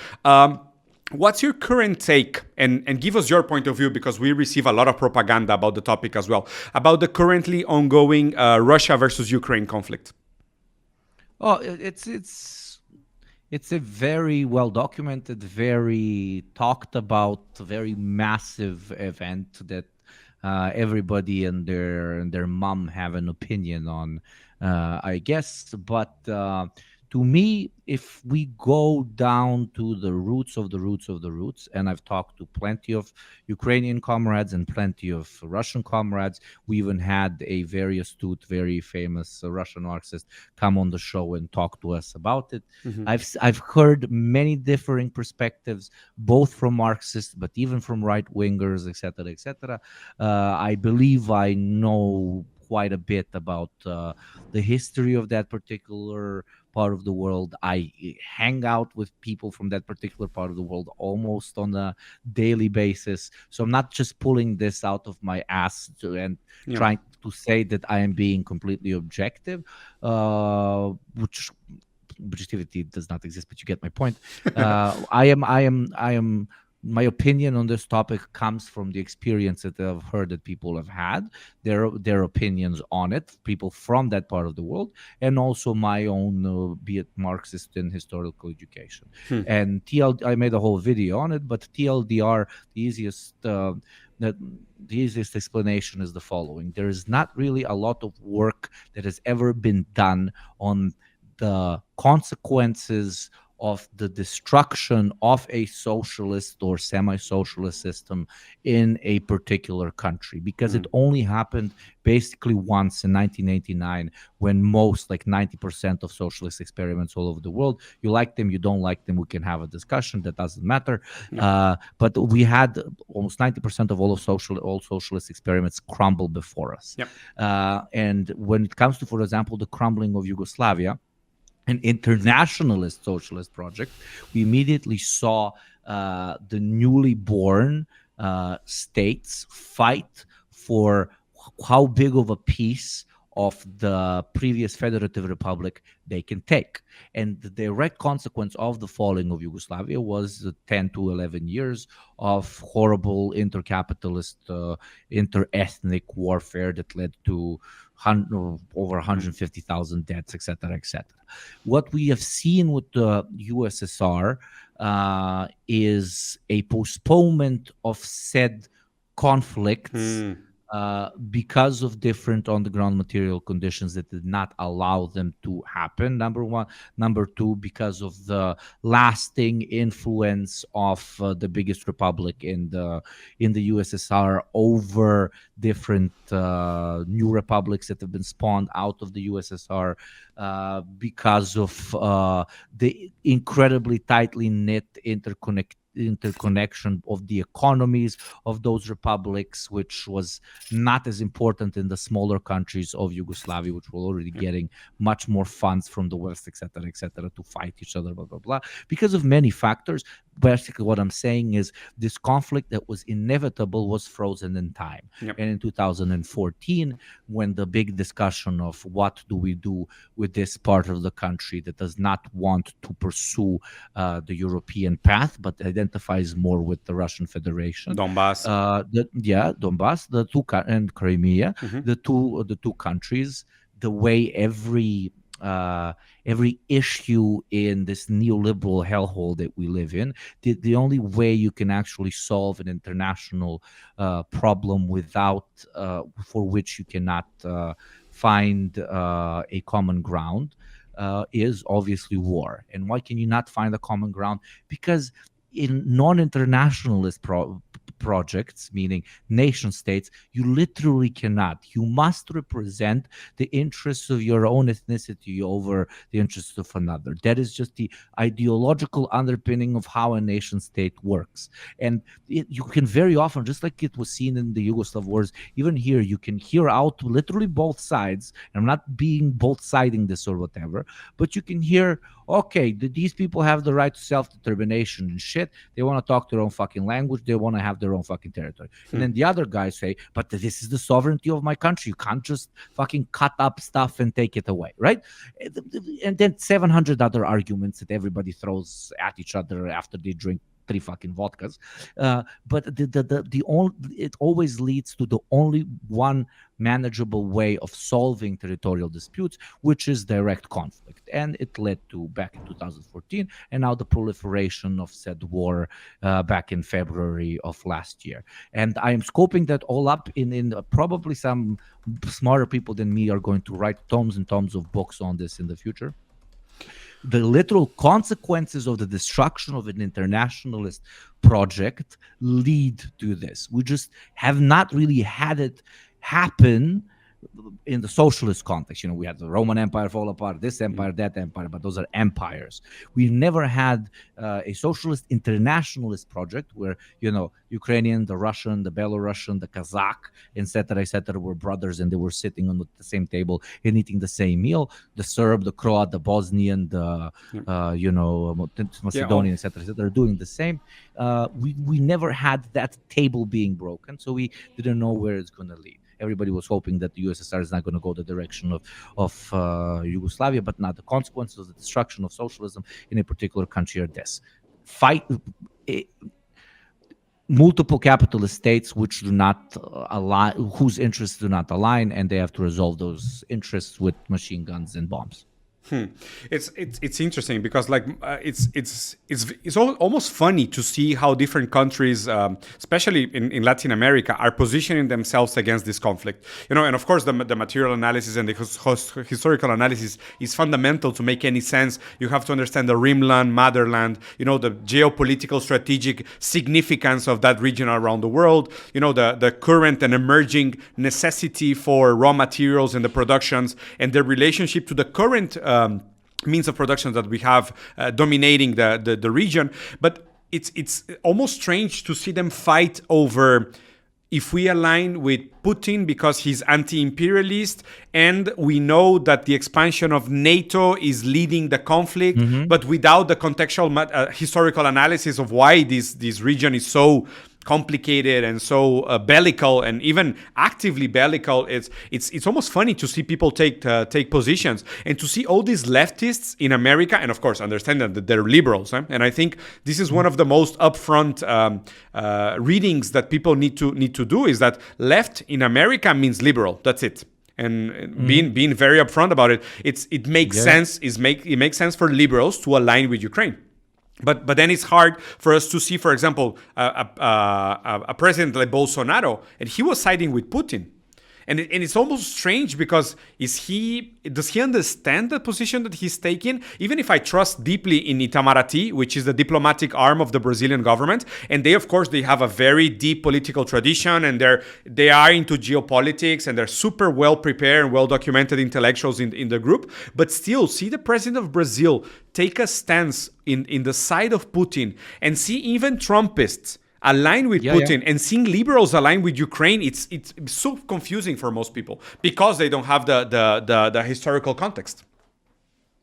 What's your current take, and give us your point of view, because we receive a lot of propaganda about the topic as well, about the currently ongoing Russia versus Ukraine conflict? Oh, it's a very well documented, very talked about, very massive event that everybody and their mom have an opinion on, I guess. But to me, if we go down to the roots of the roots of the roots, and I've talked to plenty of Ukrainian comrades and plenty of Russian comrades, we even had a very astute, very famous Russian Marxist come on the show and talk to us about it. I've heard many differing perspectives, both from Marxists, but even from right-wingers, etc., etc. I believe I know quite a bit about the history of that particular part of the world. I hang out with people from that particular part of the world almost on a daily basis. So I'm not just pulling this out of my ass and trying to say that I am being completely objective, which objectivity does not exist, but you get my point. I am my opinion on this topic comes from the experience that I've heard that people have had, their opinions on it, people from that part of the world, and also my own, be it Marxist and historical education. And I made a whole video on it, but TLDR, the easiest. That the easiest explanation is the following: there is not really a lot of work that has ever been done on the consequences of the destruction of a socialist or semi-socialist system in a particular country, because it only happened basically once in 1989, when most, like 90% of socialist experiments all over the world, you like them, you don't like them, we can have a discussion, that doesn't matter. But we had almost 90% of all socialist experiments crumble before us. Yep. And when it comes to, for example, the crumbling of Yugoslavia, an internationalist socialist project, we immediately saw the newly born states fight for how big of a piece of the previous federative republic they can take. And the direct consequence of the falling of Yugoslavia was 10 to 11 years of horrible inter-capitalist, inter-ethnic warfare that led to over 150,000 deaths, etc., etc. What we have seen with the USSR is a postponement of said conflicts because of different on-the-ground material conditions that did not allow them to happen, number one. Number two, because of the lasting influence of the biggest republic in the USSR over different new republics that have been spawned out of the USSR, because of the incredibly tightly knit interconnection of the economies of those republics, which was not as important in the smaller countries of Yugoslavia, which were already getting much more funds from the West, etc., to fight each other, blah, blah, blah. Because of many factors, basically what I'm saying is this conflict that was inevitable was frozen in time. Yep. And in 2014, when the big discussion of what do we do with this part of the country that does not want to pursue the European path, but identifies more with the Russian Federation, Donbass, Donbass, and Crimea, the two countries, the way every issue in this neoliberal hellhole that we live in, the only way you can actually solve an international problem without for which you cannot find a common ground is obviously war. And why can you not find a common ground? Because in non-internationalist projects, meaning nation states, you literally cannot. You must represent the interests of your own ethnicity over the interests of another. That is just the ideological underpinning of how a nation state works. And you can very often, just like it was seen in the Yugoslav wars, even here, you can hear out literally both sides. And I'm not being both-siding this or whatever, but you can hear, okay, these people have the right to self-determination and shit. They want to talk their own fucking language. They want to have their own fucking territory. And then the other guys say, but this is the sovereignty of my country. You can't just fucking cut up stuff and take it away, right? And then 700 other arguments that everybody throws at each other after they drink 3 fucking vodkas, but it always leads to the only one manageable way of solving territorial disputes, which is direct conflict. And it led to, back in 2014, and now the proliferation of said war back in February of last year. And I am scoping that all up in probably some smarter people than me are going to write tomes and tomes of books on this in the future. The literal consequences of the destruction of an internationalist project lead to this. We just have not really had it happen in the socialist context. You know, we had the Roman Empire fall apart, this empire, that empire, but those are empires. We never had a socialist internationalist project where, you know, Ukrainian, the Russian, the Belarusian, the Kazakh, etc., were brothers and they were sitting on the same table and eating the same meal. The Serb, the Croat, the Bosnian, the Macedonian, etc., are doing the same. We never had that table being broken, so we didn't know where it's going to lead. Everybody was hoping that the USSR is not going to go the direction of Yugoslavia, but not. The consequences of the destruction of socialism in a particular country are this. multiple capitalist states which do not align, whose interests do not align, and they have to resolve those interests with machine guns and bombs. It's interesting because like it's almost funny to see how different countries, especially in Latin America, are positioning themselves against this conflict. And of course the material analysis and the historical analysis is fundamental to make any sense. You have to understand the rimland, motherland, the geopolitical strategic significance of that region around the world. The current and emerging necessity for raw materials and the productions and their relationship to the current means of production that we have dominating the region. But it's almost strange to see them fight over if we align with Putin because he's anti-imperialist, and we know that the expansion of NATO is leading the conflict, but without the contextual historical analysis of why this region is so complicated and so bellical and even actively bellical. It's almost funny to see people take positions and to see all these leftists in America, and of course understand that they're liberals. And I think this is one of the most upfront readings that people need to do, is that left in America means liberal. That's it. And being very upfront about it, it makes sense. It makes sense for liberals to align with Ukraine. But then it's hard for us to see, for example, a president like Bolsonaro, and he was siding with Putin. And it's almost strange because does he understand the position that he's taking? Even if I trust deeply in Itamaraty, which is the diplomatic arm of the Brazilian government, and they have a very deep political tradition, and they are into geopolitics, and they're super well prepared and well documented intellectuals in the group. But still, see the president of Brazil take a stance in the side of Putin, and see even Trumpists align with Putin, and seeing liberals align with Ukraine, it's so confusing for most people because they don't have the historical context.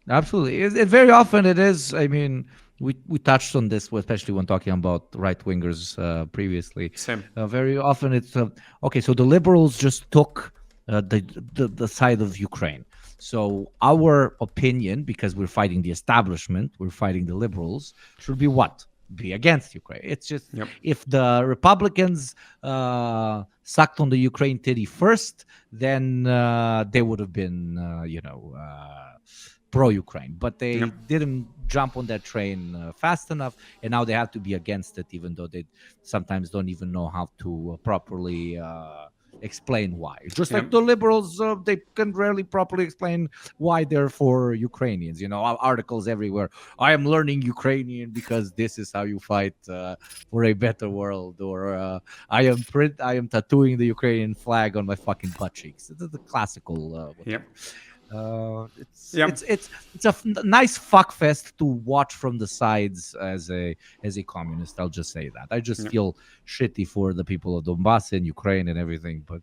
Absolutely. It very often it is. I mean, we touched on this, especially when talking about right-wingers previously. Same. Very often it's, okay, so the liberals just took the side of Ukraine. So our opinion, because we're fighting the establishment, we're fighting the liberals, should be what? Be against Ukraine. It's just if the Republicans sucked on the Ukraine titty first, then they would have been, pro-Ukraine. But they didn't jump on that train fast enough, and now they have to be against it, even though they sometimes don't even know how to properly explain why. Just like the liberals, they can rarely properly explain why they're for Ukrainians. Articles everywhere. I am learning Ukrainian because this is how you fight for a better world, or I am tattooing the Ukrainian flag on my fucking butt cheeks. It's the classical. It's a nice fuckfest to watch from the sides as a communist. I'll just say that. I just feel shitty for the people of Donbass and Ukraine and everything, but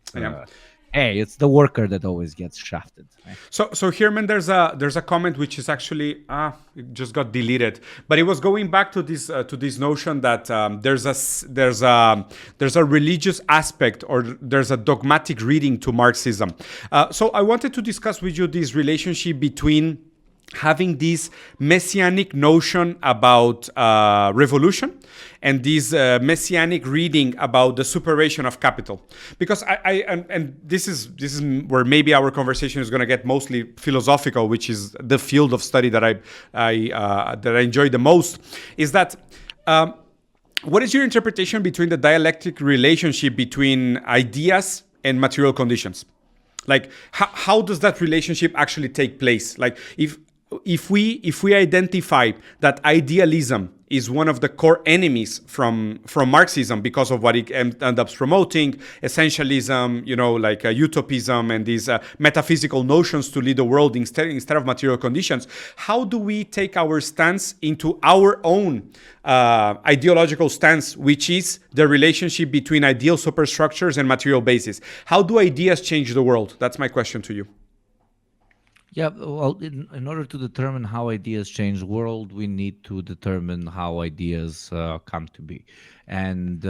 hey, it's the worker that always gets shafted. Right? So here, man, there's a comment which is actually it just got deleted, but it was going back to this notion that there's a religious aspect, or there's a dogmatic reading to Marxism. So I wanted to discuss with you this relationship between having this messianic notion about revolution and this messianic reading about the superation of capital, because and this is where maybe our conversation is going to get mostly philosophical, which is the field of study that I enjoy the most. Is that what is your interpretation between the dialectic relationship between ideas and material conditions? Like how does that relationship actually take place? Like if we identify that idealism is one of the core enemies from Marxism because of what it ends up promoting, essentialism, like utopism and these metaphysical notions to lead the world instead of material conditions, how do we take our stance into our own ideological stance, which is the relationship between ideal superstructures and material basis? How do ideas change the world? That's my question to you. Yeah, well, in order to determine how ideas change the world, we need to determine how ideas come to be. And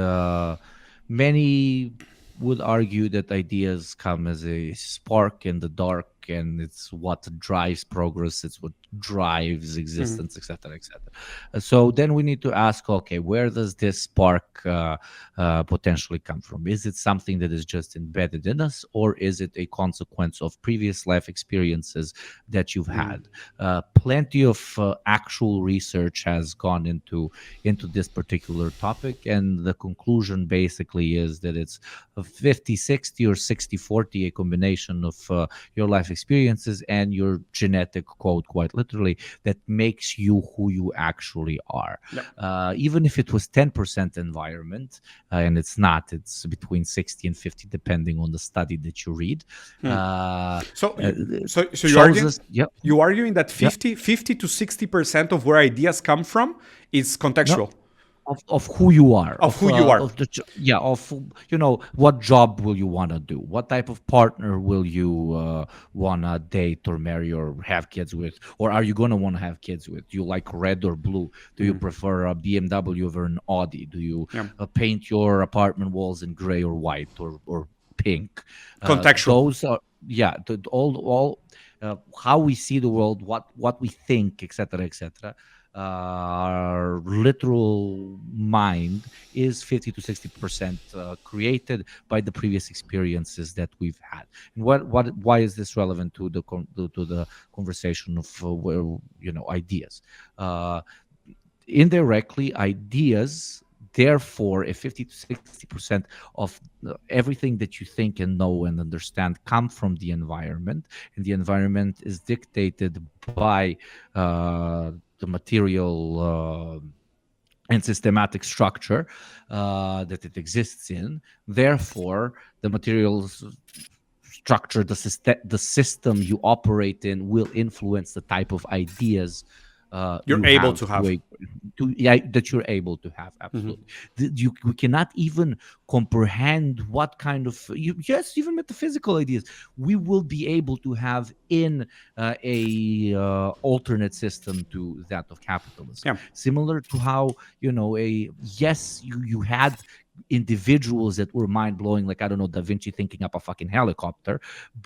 many would argue that ideas come as a spark in the dark and it's what drives progress, it's what drives Mhm. existence, etc., etc. So then we need to ask, okay, where does this spark potentially come from? Is it something that is just embedded in us, or is it a consequence of previous life experiences that you've Mm. had? Plenty of actual research has gone into this particular topic, and the conclusion basically is that it's a 50-60 or 60-40, a combination of your life experiences and your genetic code, quite literally, that makes you who you actually are. Yeah. Even if it was 10% environment, and it's not, it's between 60 and 50, depending on the study that you read. Hmm. Uh, So, uh, so you're Shows arguing, us, yep, you arguing that yep. 50 to 60% of where ideas come from is No, contextual of who you are, of who you are. of the yeah, of what job will you want to do, what type of partner will you want to date or marry or have kids with, or are you going to want to have kids with? Do you like red or blue? Do you Mm. prefer a BMW over an Audi? Do you Yeah. paint your apartment walls in gray or white or pink? Contextual. Those are, yeah, all how we see the world, what we think, etc., etc. Our literal mind is 50 to 60% created by the previous experiences that we've had. And why is this relevant to the conversation of where ideas? Uh, Indirectly, ideas, therefore a 50 to 60% of everything that you think and know and understand come from the environment, and the environment is dictated by the material and systematic structure that it exists in. Therefore, the materials structure, the system you operate in, will influence the type of ideas You're you able have to have. yeah, that you're able to have. Mhm. Absolutely. We cannot even comprehend what kind of yes, even metaphysical ideas we will be able to have in a alternate system to that of capitalism, Yeah. similar to how a yes, you had individuals that were mind-blowing, like, I don't know, Da Vinci thinking up a fucking helicopter,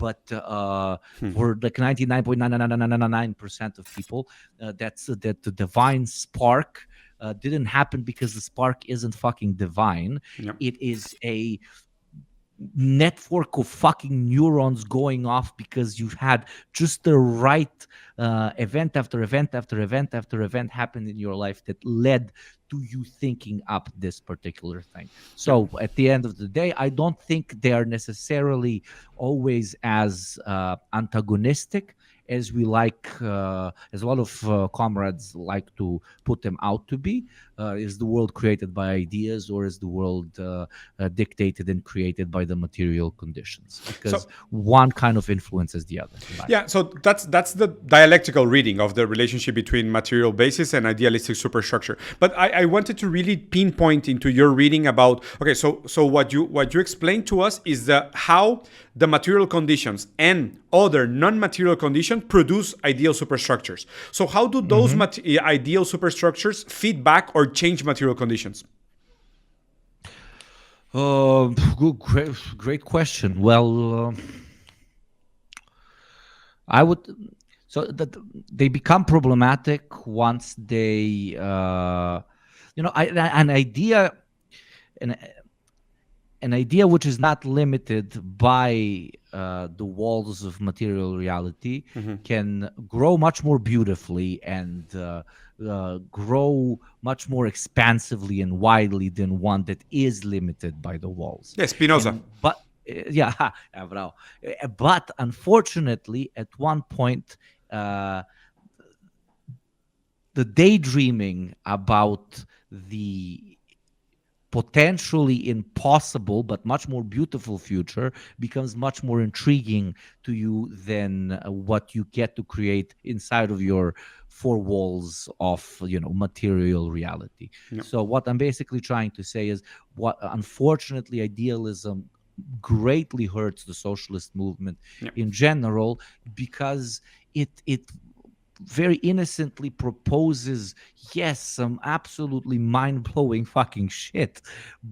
but Mhm. for like 99.99999% of people, that the divine spark didn't happen because the spark isn't fucking divine. Yeah. It is a network of fucking neurons going off because you had just the right event after event after event after event happened in your life that led to you thinking up this particular thing. Yeah. So at the end of the day, I don't think they are necessarily always as antagonistic as we like, as a lot of comrades like to put them out to be. Is the world created by ideas, or is the world dictated and created by the material conditions? Because So one kind of influences the other. Right. yeah, so that's the dialectical reading of the relationship between material basis and idealistic superstructure. But I wanted to really pinpoint into your reading about, okay, so what you explained to us is the how the material conditions and other non-material conditions produce ideal superstructures. So how do those Mm-hmm. ideal superstructures feedback or change material conditions? Great question. Well, I would, so that they become problematic once they, an idea, an an idea which is not limited by the walls of material reality can grow much more beautifully and grow much more expansively and widely than one that is limited by the walls. Yeah, Spinoza. And but yeah, yeah, bravo. But unfortunately, at one point, uh, the daydreaming about the potentially impossible but much more beautiful future becomes much more intriguing to you than what you get to create inside of your four walls of material reality. Yeah. So what I'm basically trying to say is, what unfortunately idealism greatly hurts the socialist movement Yeah. in general, because it very innocently proposes, yes, some absolutely mind-blowing fucking shit,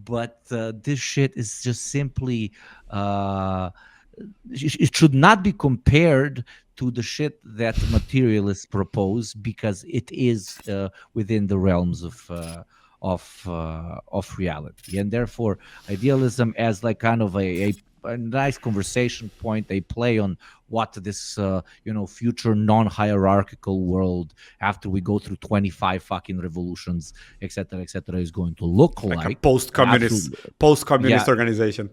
but this shit is just simply uh it should not be compared to the shit that materialists propose, because it is within the realms of reality, and therefore idealism as like kind of a nice conversation point, they play on what this future non-hierarchical world after we go through 25 fucking revolutions, etc., is going to look Like a like. post-communist Absolutely. post-communist Yeah. organization.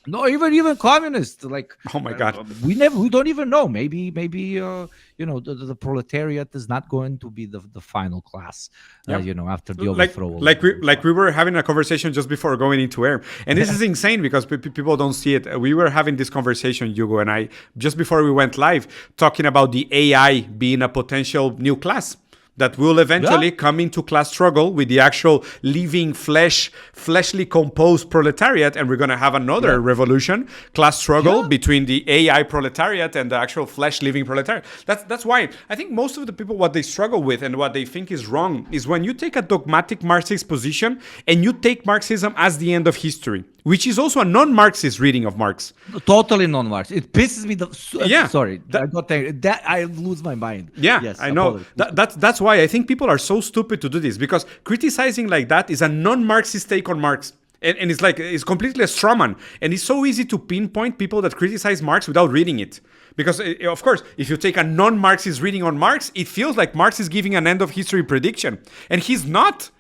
No, even communists, like Oh my God. we don't even know. Maybe the proletariat is not going to be the final class. Yeah. After the like overthrow. we were having a conversation just before going into air, and this is insane because people don't see it. We were having this conversation, Hugo and I, just before we went live, talking about the AI being a potential new class that will eventually come into class struggle with the actual living fleshly composed proletariat, and we're going to have another revolution, class struggle between the AI proletariat and the actual flesh living proletariat. That's why I think most of the people, what they struggle with and what they think is wrong is when you take a dogmatic Marxist position and you take Marxism as the end of history, which is also a non-Marxist reading of Marx. Totally non-Marx. It pisses me Yeah. Sorry, I got that I lose my mind. Yeah, Yes, I know. That's why I think people are so stupid to do this, because criticizing like that is a non-Marxist take on Marx. And it's like, it's completely a straw man. And it's so easy to pinpoint people that criticize Marx without reading it. Because, of course, if you take a non-Marxist reading on Marx, it feels like Marx is giving an end of history prediction. And he's not.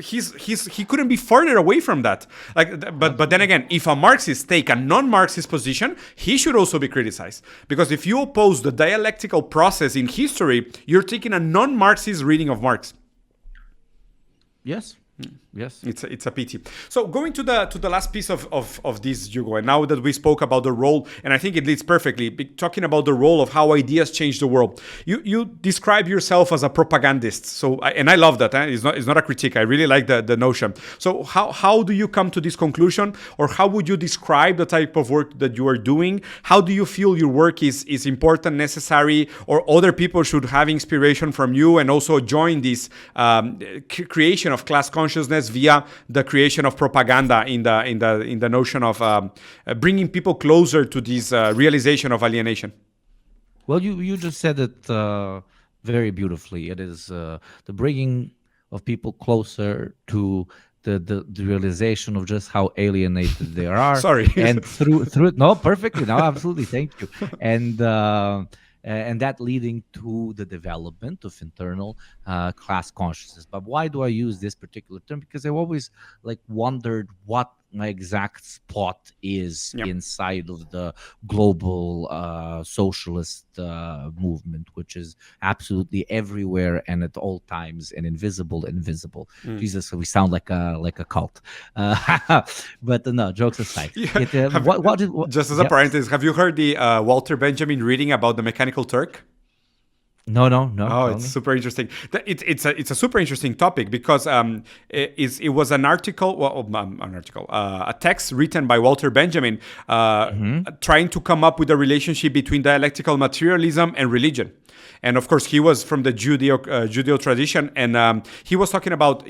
He couldn't be further away from that. But then again, if a Marxist take a non-Marxist position, he should also be criticized, because if you oppose the dialectical process in history, you're taking a non-Marxist reading of Marx. Yes. Yes. It's a pity. So going to the last piece of this, Hugo, and now that we spoke about the role, and I think it leads perfectly, talking about the role of how ideas change the world. You describe yourself as a propagandist. So and I love that. It's not a critique. I really like the notion. So how do you come to this conclusion, or how would you describe the type of work that you are doing? How do you feel your work is important, necessary, or other people should have inspiration from you and also join this creation of class consciousness via the creation of propaganda in the notion of bringing people closer to this realization of alienation? Well, you just said it very beautifully. It is the bringing of people closer to the realization of just how alienated they are. Sorry. And through it, no, perfectly, no, absolutely, thank you. And that leading to the development of internal class consciousness. But why do I use this particular term? Because I've always wondered what my exact spot is inside of the global socialist movement, which is absolutely everywhere and at all times and invisible and visible. Jesus, we sound like a cult. But no, jokes aside. Just as a parenthesis, have you heard the Walter Benjamin reading about the Mechanical Turk? No. Oh, it's super interesting. It's a super interesting topic because it was an article, a text written by Walter Benjamin, trying to come up with a relationship between dialectical materialism and religion. And of course, he was from the Judeo tradition, and he was talking about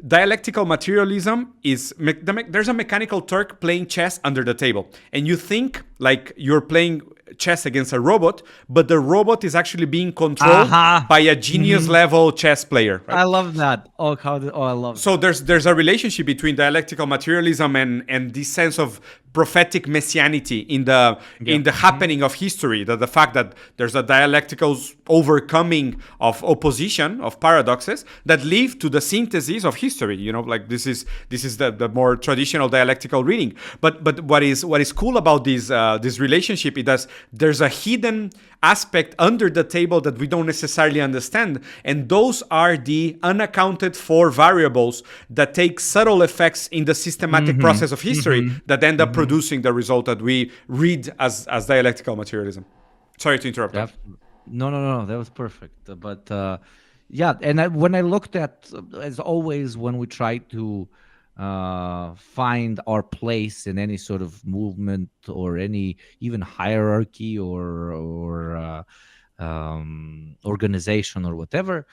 dialectical materialism is there's a mechanical Turk playing chess under the table, and you think like you're playing chess against a robot, but the robot is actually being controlled by a genius level chess player. Right? I love that. I love. So there's a relationship between dialectical materialism and this sense of prophetic messianity in the happening of history. The fact that there's a dialectical overcoming of opposition, of paradoxes that lead to the synthesis of history. This is the more traditional dialectical reading. But what is cool about this relationship is that there's a hidden aspect under the table that we don't necessarily understand, and those are the unaccounted for variables that take subtle effects in the systematic process of history that end up producing the result that we read as dialectical materialism. Sorry to interrupt. No, that was perfect. But and when I looked at, as always, when we try to find our place in any sort of movement or any even hierarchy or organization or whatever,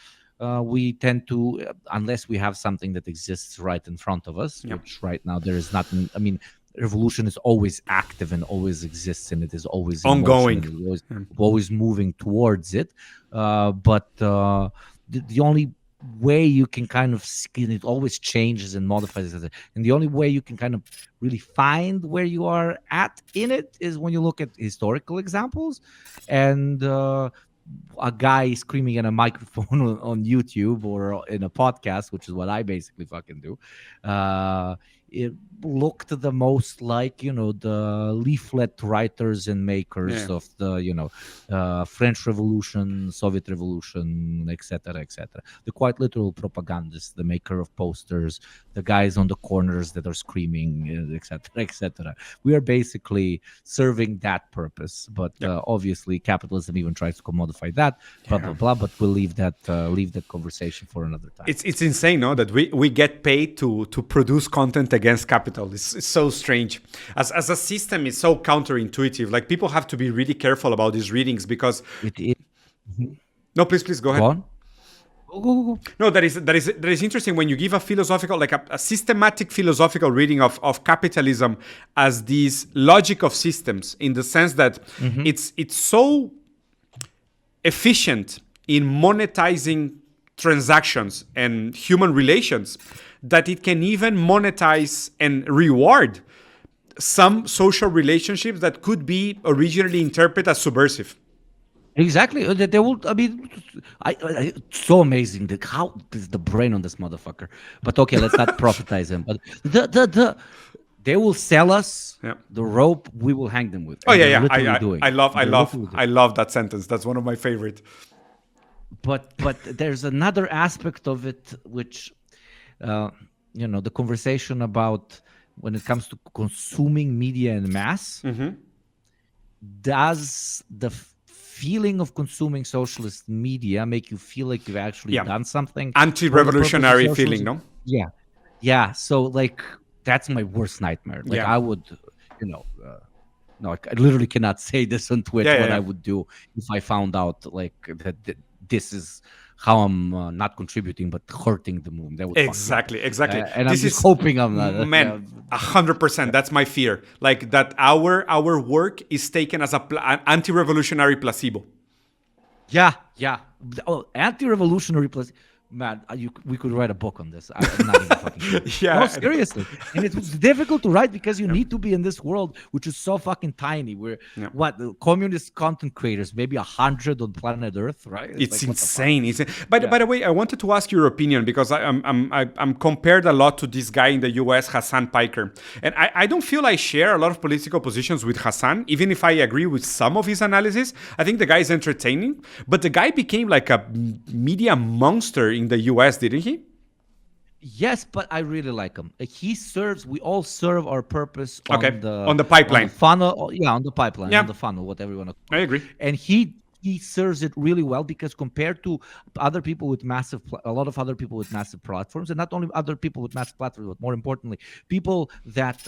we tend to, unless we have something that exists right in front of us, which right now there is nothing. I mean, revolution is always active and always exists, and it is always in motion, Ongoing. and it is always moving towards it. But the only way you can kind of it always changes and modifies it, and the only way you can kind of really find where you are at in it is when you look at historical examples. And a guy screaming in a microphone on YouTube or in a podcast, which is what I basically fucking do, it looked the most like, the leaflet writers and makers of the, French Revolution, Soviet Revolution, etc., etc. The quite literal propagandists, the maker of posters, the guys on the corners that are screaming, etc., etc. We are basically serving that purpose, but obviously capitalism even tries to commodify that, blah blah blah. But we'll leave that conversation for another time. It's insane, no? That we get paid to produce content against capital. It's so strange. As a system, it's so counterintuitive. Like, people have to be really careful about these readings because. No, please go ahead. Go on. Go. No, that is interesting when you give a philosophical, like a systematic philosophical reading of capitalism as this logic of systems, in the sense that it's so efficient in monetizing transactions and human relations that it can even monetize and reward some social relationships that could be originally interpreted as subversive. Exactly. They will. I mean, it's so amazing that how is the brain on this motherfucker. But okay, let's not prophetize him. But they will sell us the rope we will hang them with. Oh yeah. I love that sentence. That's one of my favorite. But there's another aspect of it which, the conversation about when it comes to consuming media en masse, does the feeling of consuming socialist media make you feel like you've actually done something? Anti-revolutionary feeling, no? Yeah. So like, that's my worst nightmare. Like I would, no, I literally cannot say this on Twitch what I would do if I found out like that this is how I'm not contributing but hurting the movement. That would exactly. And this I'm just hoping I'm not. Man, 100%. That's my fear. Like that, our work is taken as an anti-revolutionary placebo. Yeah. Oh, anti-revolutionary placebo. Man, we could write a book on this. I'm not even fucking kidding. No, seriously. And it's difficult to write because you need to be in this world, which is so fucking tiny. We're the communist content creators, maybe 100 on planet Earth, right? It's like, insane. By the way, I wanted to ask your opinion because I'm compared a lot to this guy in the US, Hassan Piker. And I don't feel I share a lot of political positions with Hassan, even if I agree with some of his analysis. I think the guy is entertaining, but the guy became like a media monster in the US, didn't he? Yes, but I really like him. We all serve our purpose on the pipeline. On the funnel, on the pipeline, on the funnel, whatever you want to call it. I agree. And he serves it really well because compared to other people with a lot of other people with massive platforms, and not only other people with massive platforms, but more importantly, people that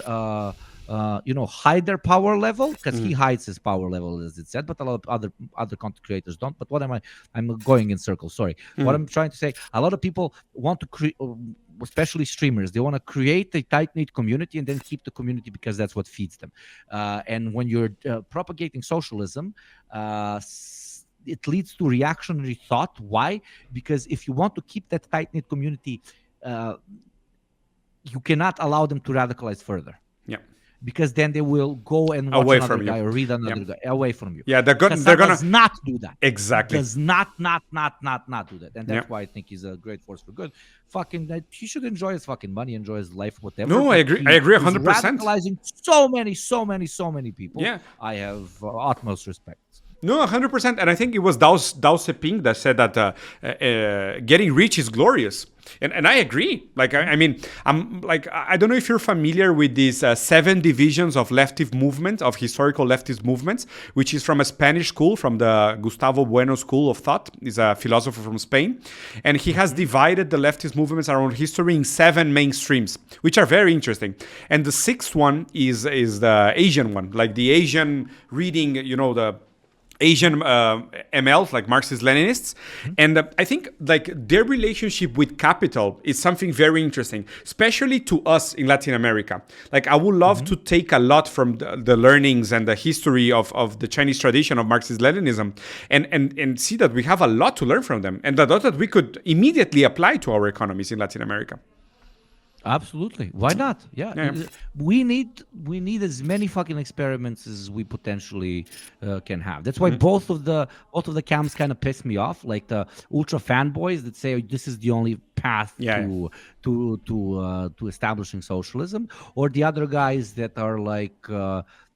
hide their power level, because he hides his power level, as it said, but a lot of other content creators don't. But what I'm going in circles. Sorry. What I'm trying to say, a lot of people want to create, especially streamers, they want to create a tight-knit community and then keep the community because that's what feeds them. And when you're propagating socialism, it leads to reactionary thought. Why? Because if you want to keep that tight-knit community, you cannot allow them to radicalize further. Yeah. Because then they will go and watch away another from guy you. or read another guy away from you. Yeah, they're gonna does not do that. Exactly. Does not do that. And that's why I think he's a great force for good. Fucking, he should enjoy his fucking money, enjoy his life, whatever. No, I agree 100%. Radicalizing so many people. Yeah. I have utmost respect. No, 100%. And I think it was Dao Seping that said that getting rich is glorious. And I agree. Like, I mean, I'm like, I don't know if you're familiar with these 7 divisions of leftist movement, of historical leftist movements, which is from a Spanish school, from the Gustavo Bueno School of Thought. He's a philosopher from Spain. And he has divided the leftist movements around history in 7 main streams, which are very interesting. And the 6th one is the Asian one, like the Asian reading, Asian MLs, like Marxist-Leninists, and I think like their relationship with capital is something very interesting, especially to us in Latin America. Like I would love to take a lot from the learnings and the history of the Chinese tradition of Marxist-Leninism, and see that we have a lot to learn from them, and a lot that we could immediately apply to our economies in Latin America. Absolutely. Why not? Yeah. Yeah. We need as many fucking experiments as we potentially can have. That's why both of the camps kind of piss me off. Like the ultra fanboys that say this is the only path to establishing socialism, or the other guys that are like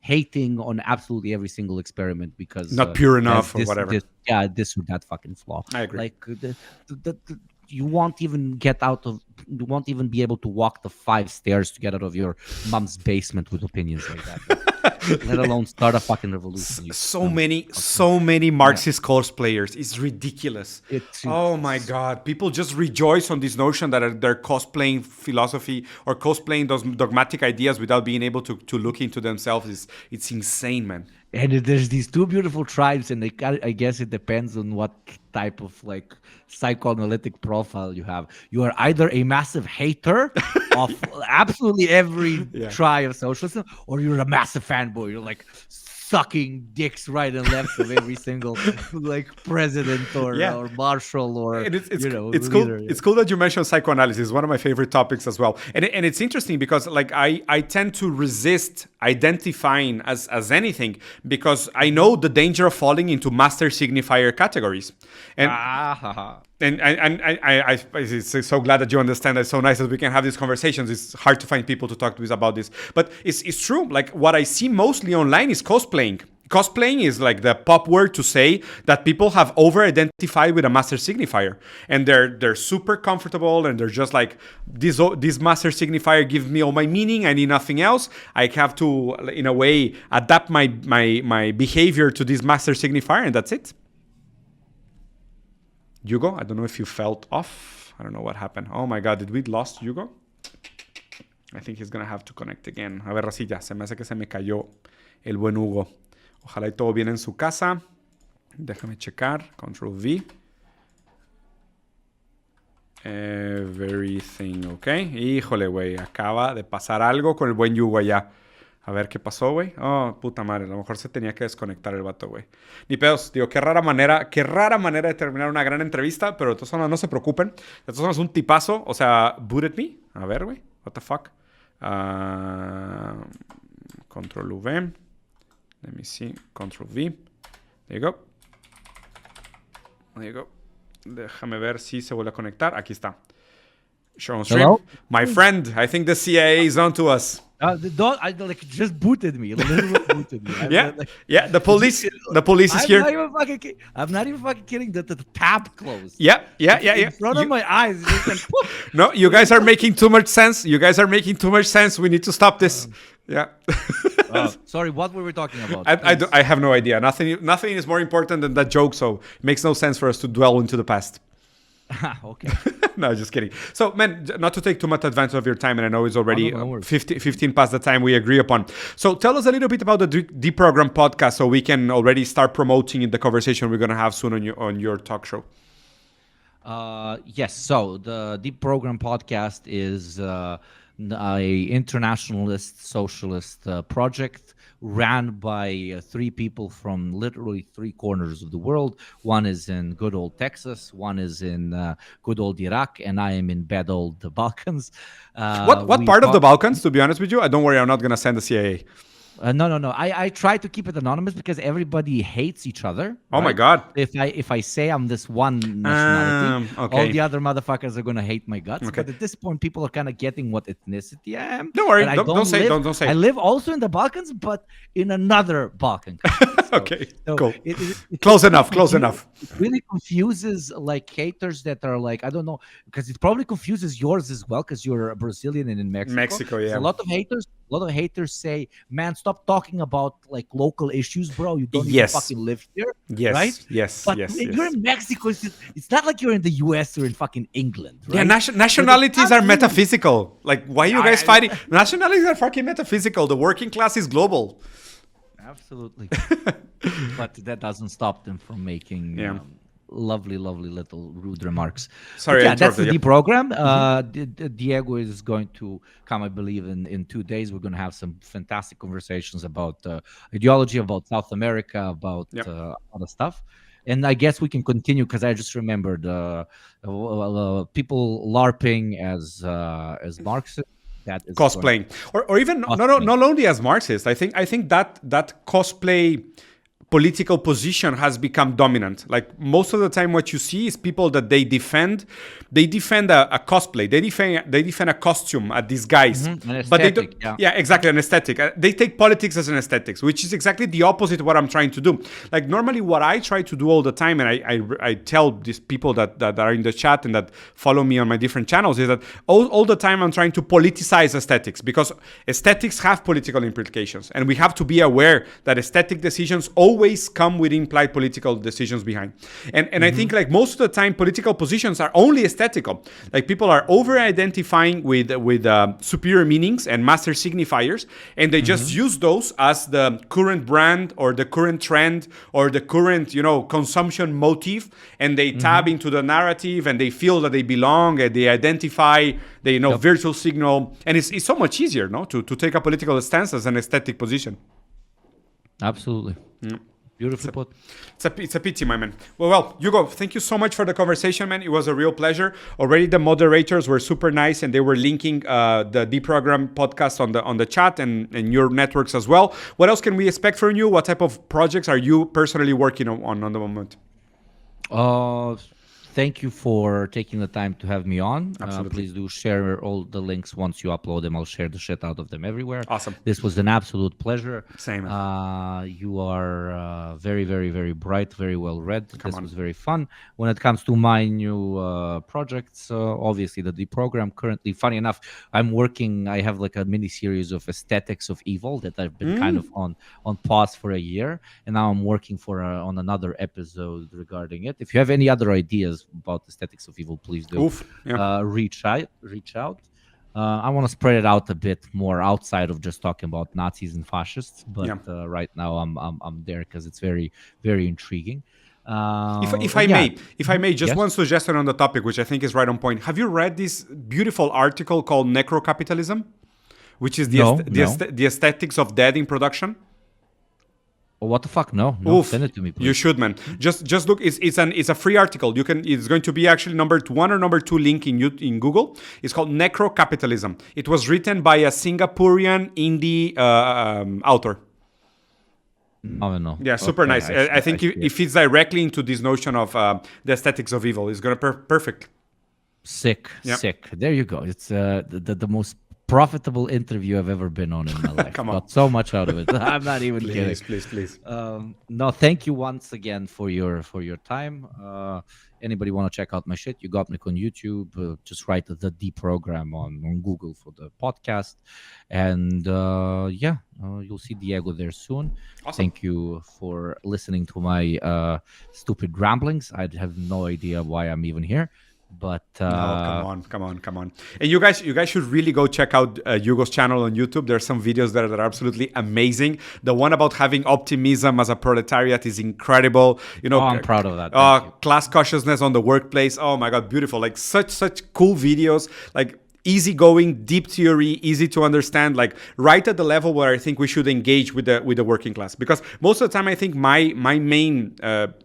hating on absolutely every single experiment because Not pure enough or this, whatever. this or that fucking flaw. I agree. Like you won't even you won't even be able to walk the 5 stairs to get out of your mom's basement with opinions like that. Let alone start a fucking revolution. So many Marxist cosplayers. It's ridiculous. Oh my God. People just rejoice on this notion that they're cosplaying philosophy or cosplaying those dogmatic ideas without being able to look into themselves. It's insane, man. And there's these 2 beautiful tribes, and I guess it depends on what type of like psychoanalytic profile you have. You are either a massive hater of absolutely every try of socialism, or you're a massive fanboy. You're like sucking dicks right and left of every single like president or marshal or and it's leader. It's cool that you mentioned psychoanalysis. It's one of my favorite topics as well. And it's interesting because like I tend to resist identifying as anything because I know the danger of falling into master signifier categories. And I it's so glad that you understand. It's so nice that we can have these conversations. It's hard to find people to talk to about this, but it's true. Like what I see mostly online is cosplaying. Cosplaying is like the pop word to say that people have over-identified with a master signifier, and they're super comfortable, and they're just like this master signifier gives me all my meaning. I need nothing else. I have to, in a way, adapt my behavior to this master signifier, and that's it. Hugo, I don't know if you felt off. I don't know what happened. Oh my God, did we lost Hugo? I think he's gonna have to connect again. A ver, racilla, se me hace que se me cayó el buen Hugo. Ojalá y todo bien en su casa. Déjame checar. Control V. Everything, ok. Híjole, güey. Acaba de pasar algo con el buen Hugo allá. A ver qué pasó, güey. Oh, puta madre. A lo mejor se tenía que desconectar el vato, güey. Ni pedos. Digo, qué rara manera de terminar una gran entrevista. Pero de todas formas, no se preocupen. De todas formas, un tipazo. O sea, booted me. A ver, güey. What the fuck. Control V. Let me see. Control V. There you go. There you go. Déjame ver si se vuelve a conectar. Aquí está. Show on stream. Hello? My friend, I think the CIA is on to us. Just booted me. Literally booted me. The police is here. I'm not even fucking kidding. The tab closed. Yeah. In front of my eyes. It's just like, no, you guys are making too much sense. We need to stop this. Yeah. Sorry, what were we talking about? I have no idea. Nothing is more important than that joke, so it makes no sense for us to dwell into the past. Okay. No, just kidding. So, man, not to take too much advantage of your time, and I know it's already 15 past the time we agree upon. So tell us a little bit about the Deprogram podcast so we can already start promoting in the conversation we're going to have soon on your talk show. Yes. So the Deprogram podcast is a internationalist socialist project ran by 3 people from literally 3 corners of the world. One is in good old Texas, one is in good old Iraq, and I am in bad old the Balkans. What part of the Balkans, to be honest with you? Don't worry, I'm not going to send the CIA. No. I try to keep it anonymous because everybody hates each other. Oh my God! If I say I'm this one nationality, all the other motherfuckers are gonna hate my guts. Okay. But at this point, people are kind of getting what ethnicity I am. Don't worry. Don't say. I live also in the Balkans, but in another Balkan country. So, okay. Cool. Close enough. It really confuses like haters that are like, I don't know, because it probably confuses yours as well because you're a Brazilian and in Mexico. Mexico, yeah. So a lot of haters say, man, stop talking about like local issues, bro. You don't even fucking live here. Yes. Right? Yes. But you're in Mexico. It's not like you're in the US or in fucking England. Right? Yeah, nationalities are metaphysical. Like, why are you guys fighting? Nationalities are fucking metaphysical. The working class is global. Absolutely. But that doesn't stop them from making lovely, lovely little rude remarks. Sorry, But I that's the interrupted. program. Diego is going to come, I believe, in 2 days. We're going to have some fantastic conversations about ideology, about South America, about other stuff. And I guess we can continue because I just remembered people LARPing as Marxists. That is Cosplaying, or even not only as Marxist. I think that cosplay political position has become dominant. Like most of the time, what you see is people that they defend a cosplay, they defend a costume, a disguise, an but they aesthetic, don't. Yeah, exactly, an aesthetic. They take politics as an aesthetics, which is exactly the opposite of what I'm trying to do. Like normally, what I try to do all the time, and I tell these people that are in the chat and that follow me on my different channels, is that all the time I'm trying to politicize aesthetics, because aesthetics have political implications, and we have to be aware that aesthetic decisions always come with implied political decisions behind. And I think like most of the time, political positions are only aesthetical. Like people are over-identifying with superior meanings and master signifiers, and they just use those as the current brand or the current trend or the current, consumption motive, and they tab into the narrative and they feel that they belong and they identify, they virtual signal, and it's so much easier, to take a political stance as an aesthetic position. Absolutely. Beautifully put. It's a pity, my man. Well, Hugo, thank you so much for the conversation, man. It was a real pleasure. Already the moderators were super nice, and they were linking the Deprogram podcast on the chat and your networks as well. What else can we expect from you? What type of projects are you personally working on the moment? Thank you for taking the time to have me on. Absolutely. Please do share all the links once you upload them. I'll share the shit out of them everywhere. Awesome. This was an absolute pleasure. Same. You are very, very, very bright, very well read. This was very fun. When it comes to my new projects, obviously the Deprogram currently, funny enough, I have like a mini series of aesthetics of evil that I've been kind of on pause for a year. And now I'm working on another episode regarding it. If you have any other ideas about aesthetics of evil, please do reach out. I want to spread it out a bit more outside of just talking about Nazis and fascists, but right now I'm there because it's very, very intriguing. If I may, just one suggestion on the topic, which I think is right on point. Have you read this beautiful article called Necrocapitalism, which is the aesthetics of dead in production? Oh, what the fuck? No, send it to me, please. You should, man. Just look. It's a free article. It's going to be actually number 1 or number 2 link in Google. It's called Necrocapitalism. It was written by a Singaporean indie author. Oh no. Yeah, super nice. I think it fits directly into this notion of the aesthetics of evil. It's gonna perfect. Sick. There you go. It's the most profitable interview I've ever been on in my life. Come on. Got so much out of it. I'm not even kidding. Please. No, thank you once again for your time. Anybody want to check out my shit? You got me on YouTube. Just write the Deprogram on Google for the podcast. And you'll see Diego there soon. Awesome. Thank you for listening to my stupid ramblings. I have no idea why I'm even here. But come on, and you guys should really go check out Hugo's channel on YouTube. There are some videos there that are absolutely amazing. The one about having optimism as a proletariat is incredible. I'm proud of that. Class consciousness on the workplace. Oh my god, beautiful! Like such cool videos. Like easygoing, deep theory, easy to understand, like right at the level where I think we should engage with the working class. Because most of the time, I think my main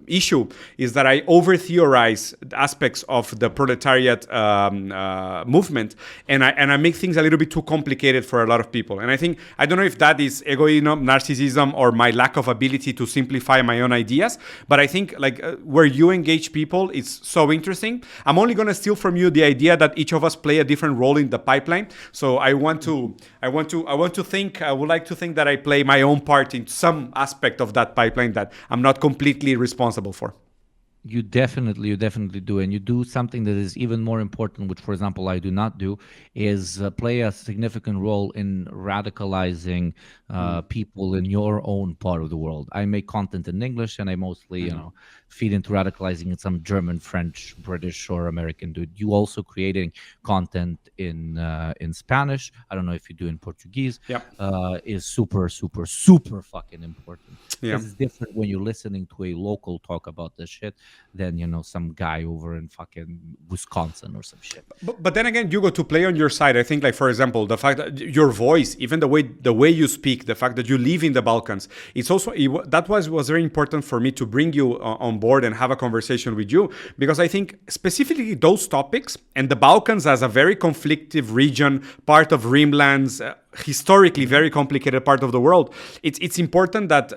issue is that I over-theorize aspects of the proletariat movement, and I make things a little bit too complicated for a lot of people. And I don't know if that is egoism, narcissism, or my lack of ability to simplify my own ideas, but I think where you engage people is so interesting. I'm only going to steal from you the idea that each of us play a different role in the pipeline. So I would like to think that I play my own part in some aspect of that pipeline that I'm not completely responsible for. You definitely do, and you do something that is even more important, which, for example, I do not do, is play a significant role in radicalizing people in your own part of the world. I make content in English, and I mostly, feed into radicalizing in some German, French, British, or American dude. You also creating content in Spanish. I don't know if you do in Portuguese. Yeah. Is super, super, super fucking important. Yeah. Because it's different when you're listening to a local talk about this shit than some guy over in fucking Wisconsin or some shit. But then again, you go to play on your side. I think, like, for example, the fact that your voice, even the way you speak, the fact that you live in the Balkans, it's also that was very important for me to bring you on board and have a conversation with you, because I think specifically those topics and the Balkans as a very conflictive region, part of Rimlands, historically very complicated part of the world. It's important that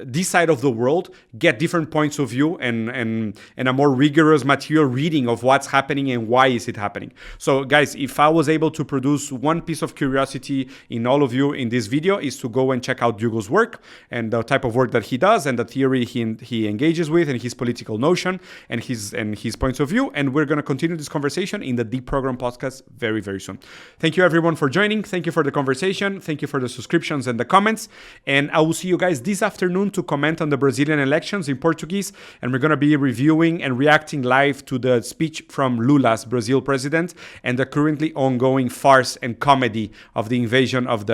this side of the world get different points of view and a more rigorous material reading of what's happening and why is it happening. So guys, if I was able to produce one piece of curiosity in all of you in this video, is to go and check out Hugo's work and the type of work that he does and the theory he engages with and his political notion and his points of view. And we're going to continue this conversation in the Deep Program podcast very, very soon. Thank you everyone for joining. Thank you for the conversation. Thank you for the subscriptions and the comments. And I will see you guys this afternoon to comment on the Brazilian elections in Portuguese. And we're going to be reviewing and reacting live to the speech from Lula's Brazil president and the currently ongoing farce and comedy of the invasion of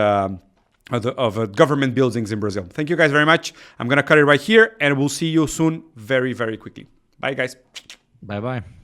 government buildings in Brazil. Thank you guys very much. I'm going to cut it right here and we'll see you soon very, very quickly. Bye, guys. Bye-bye.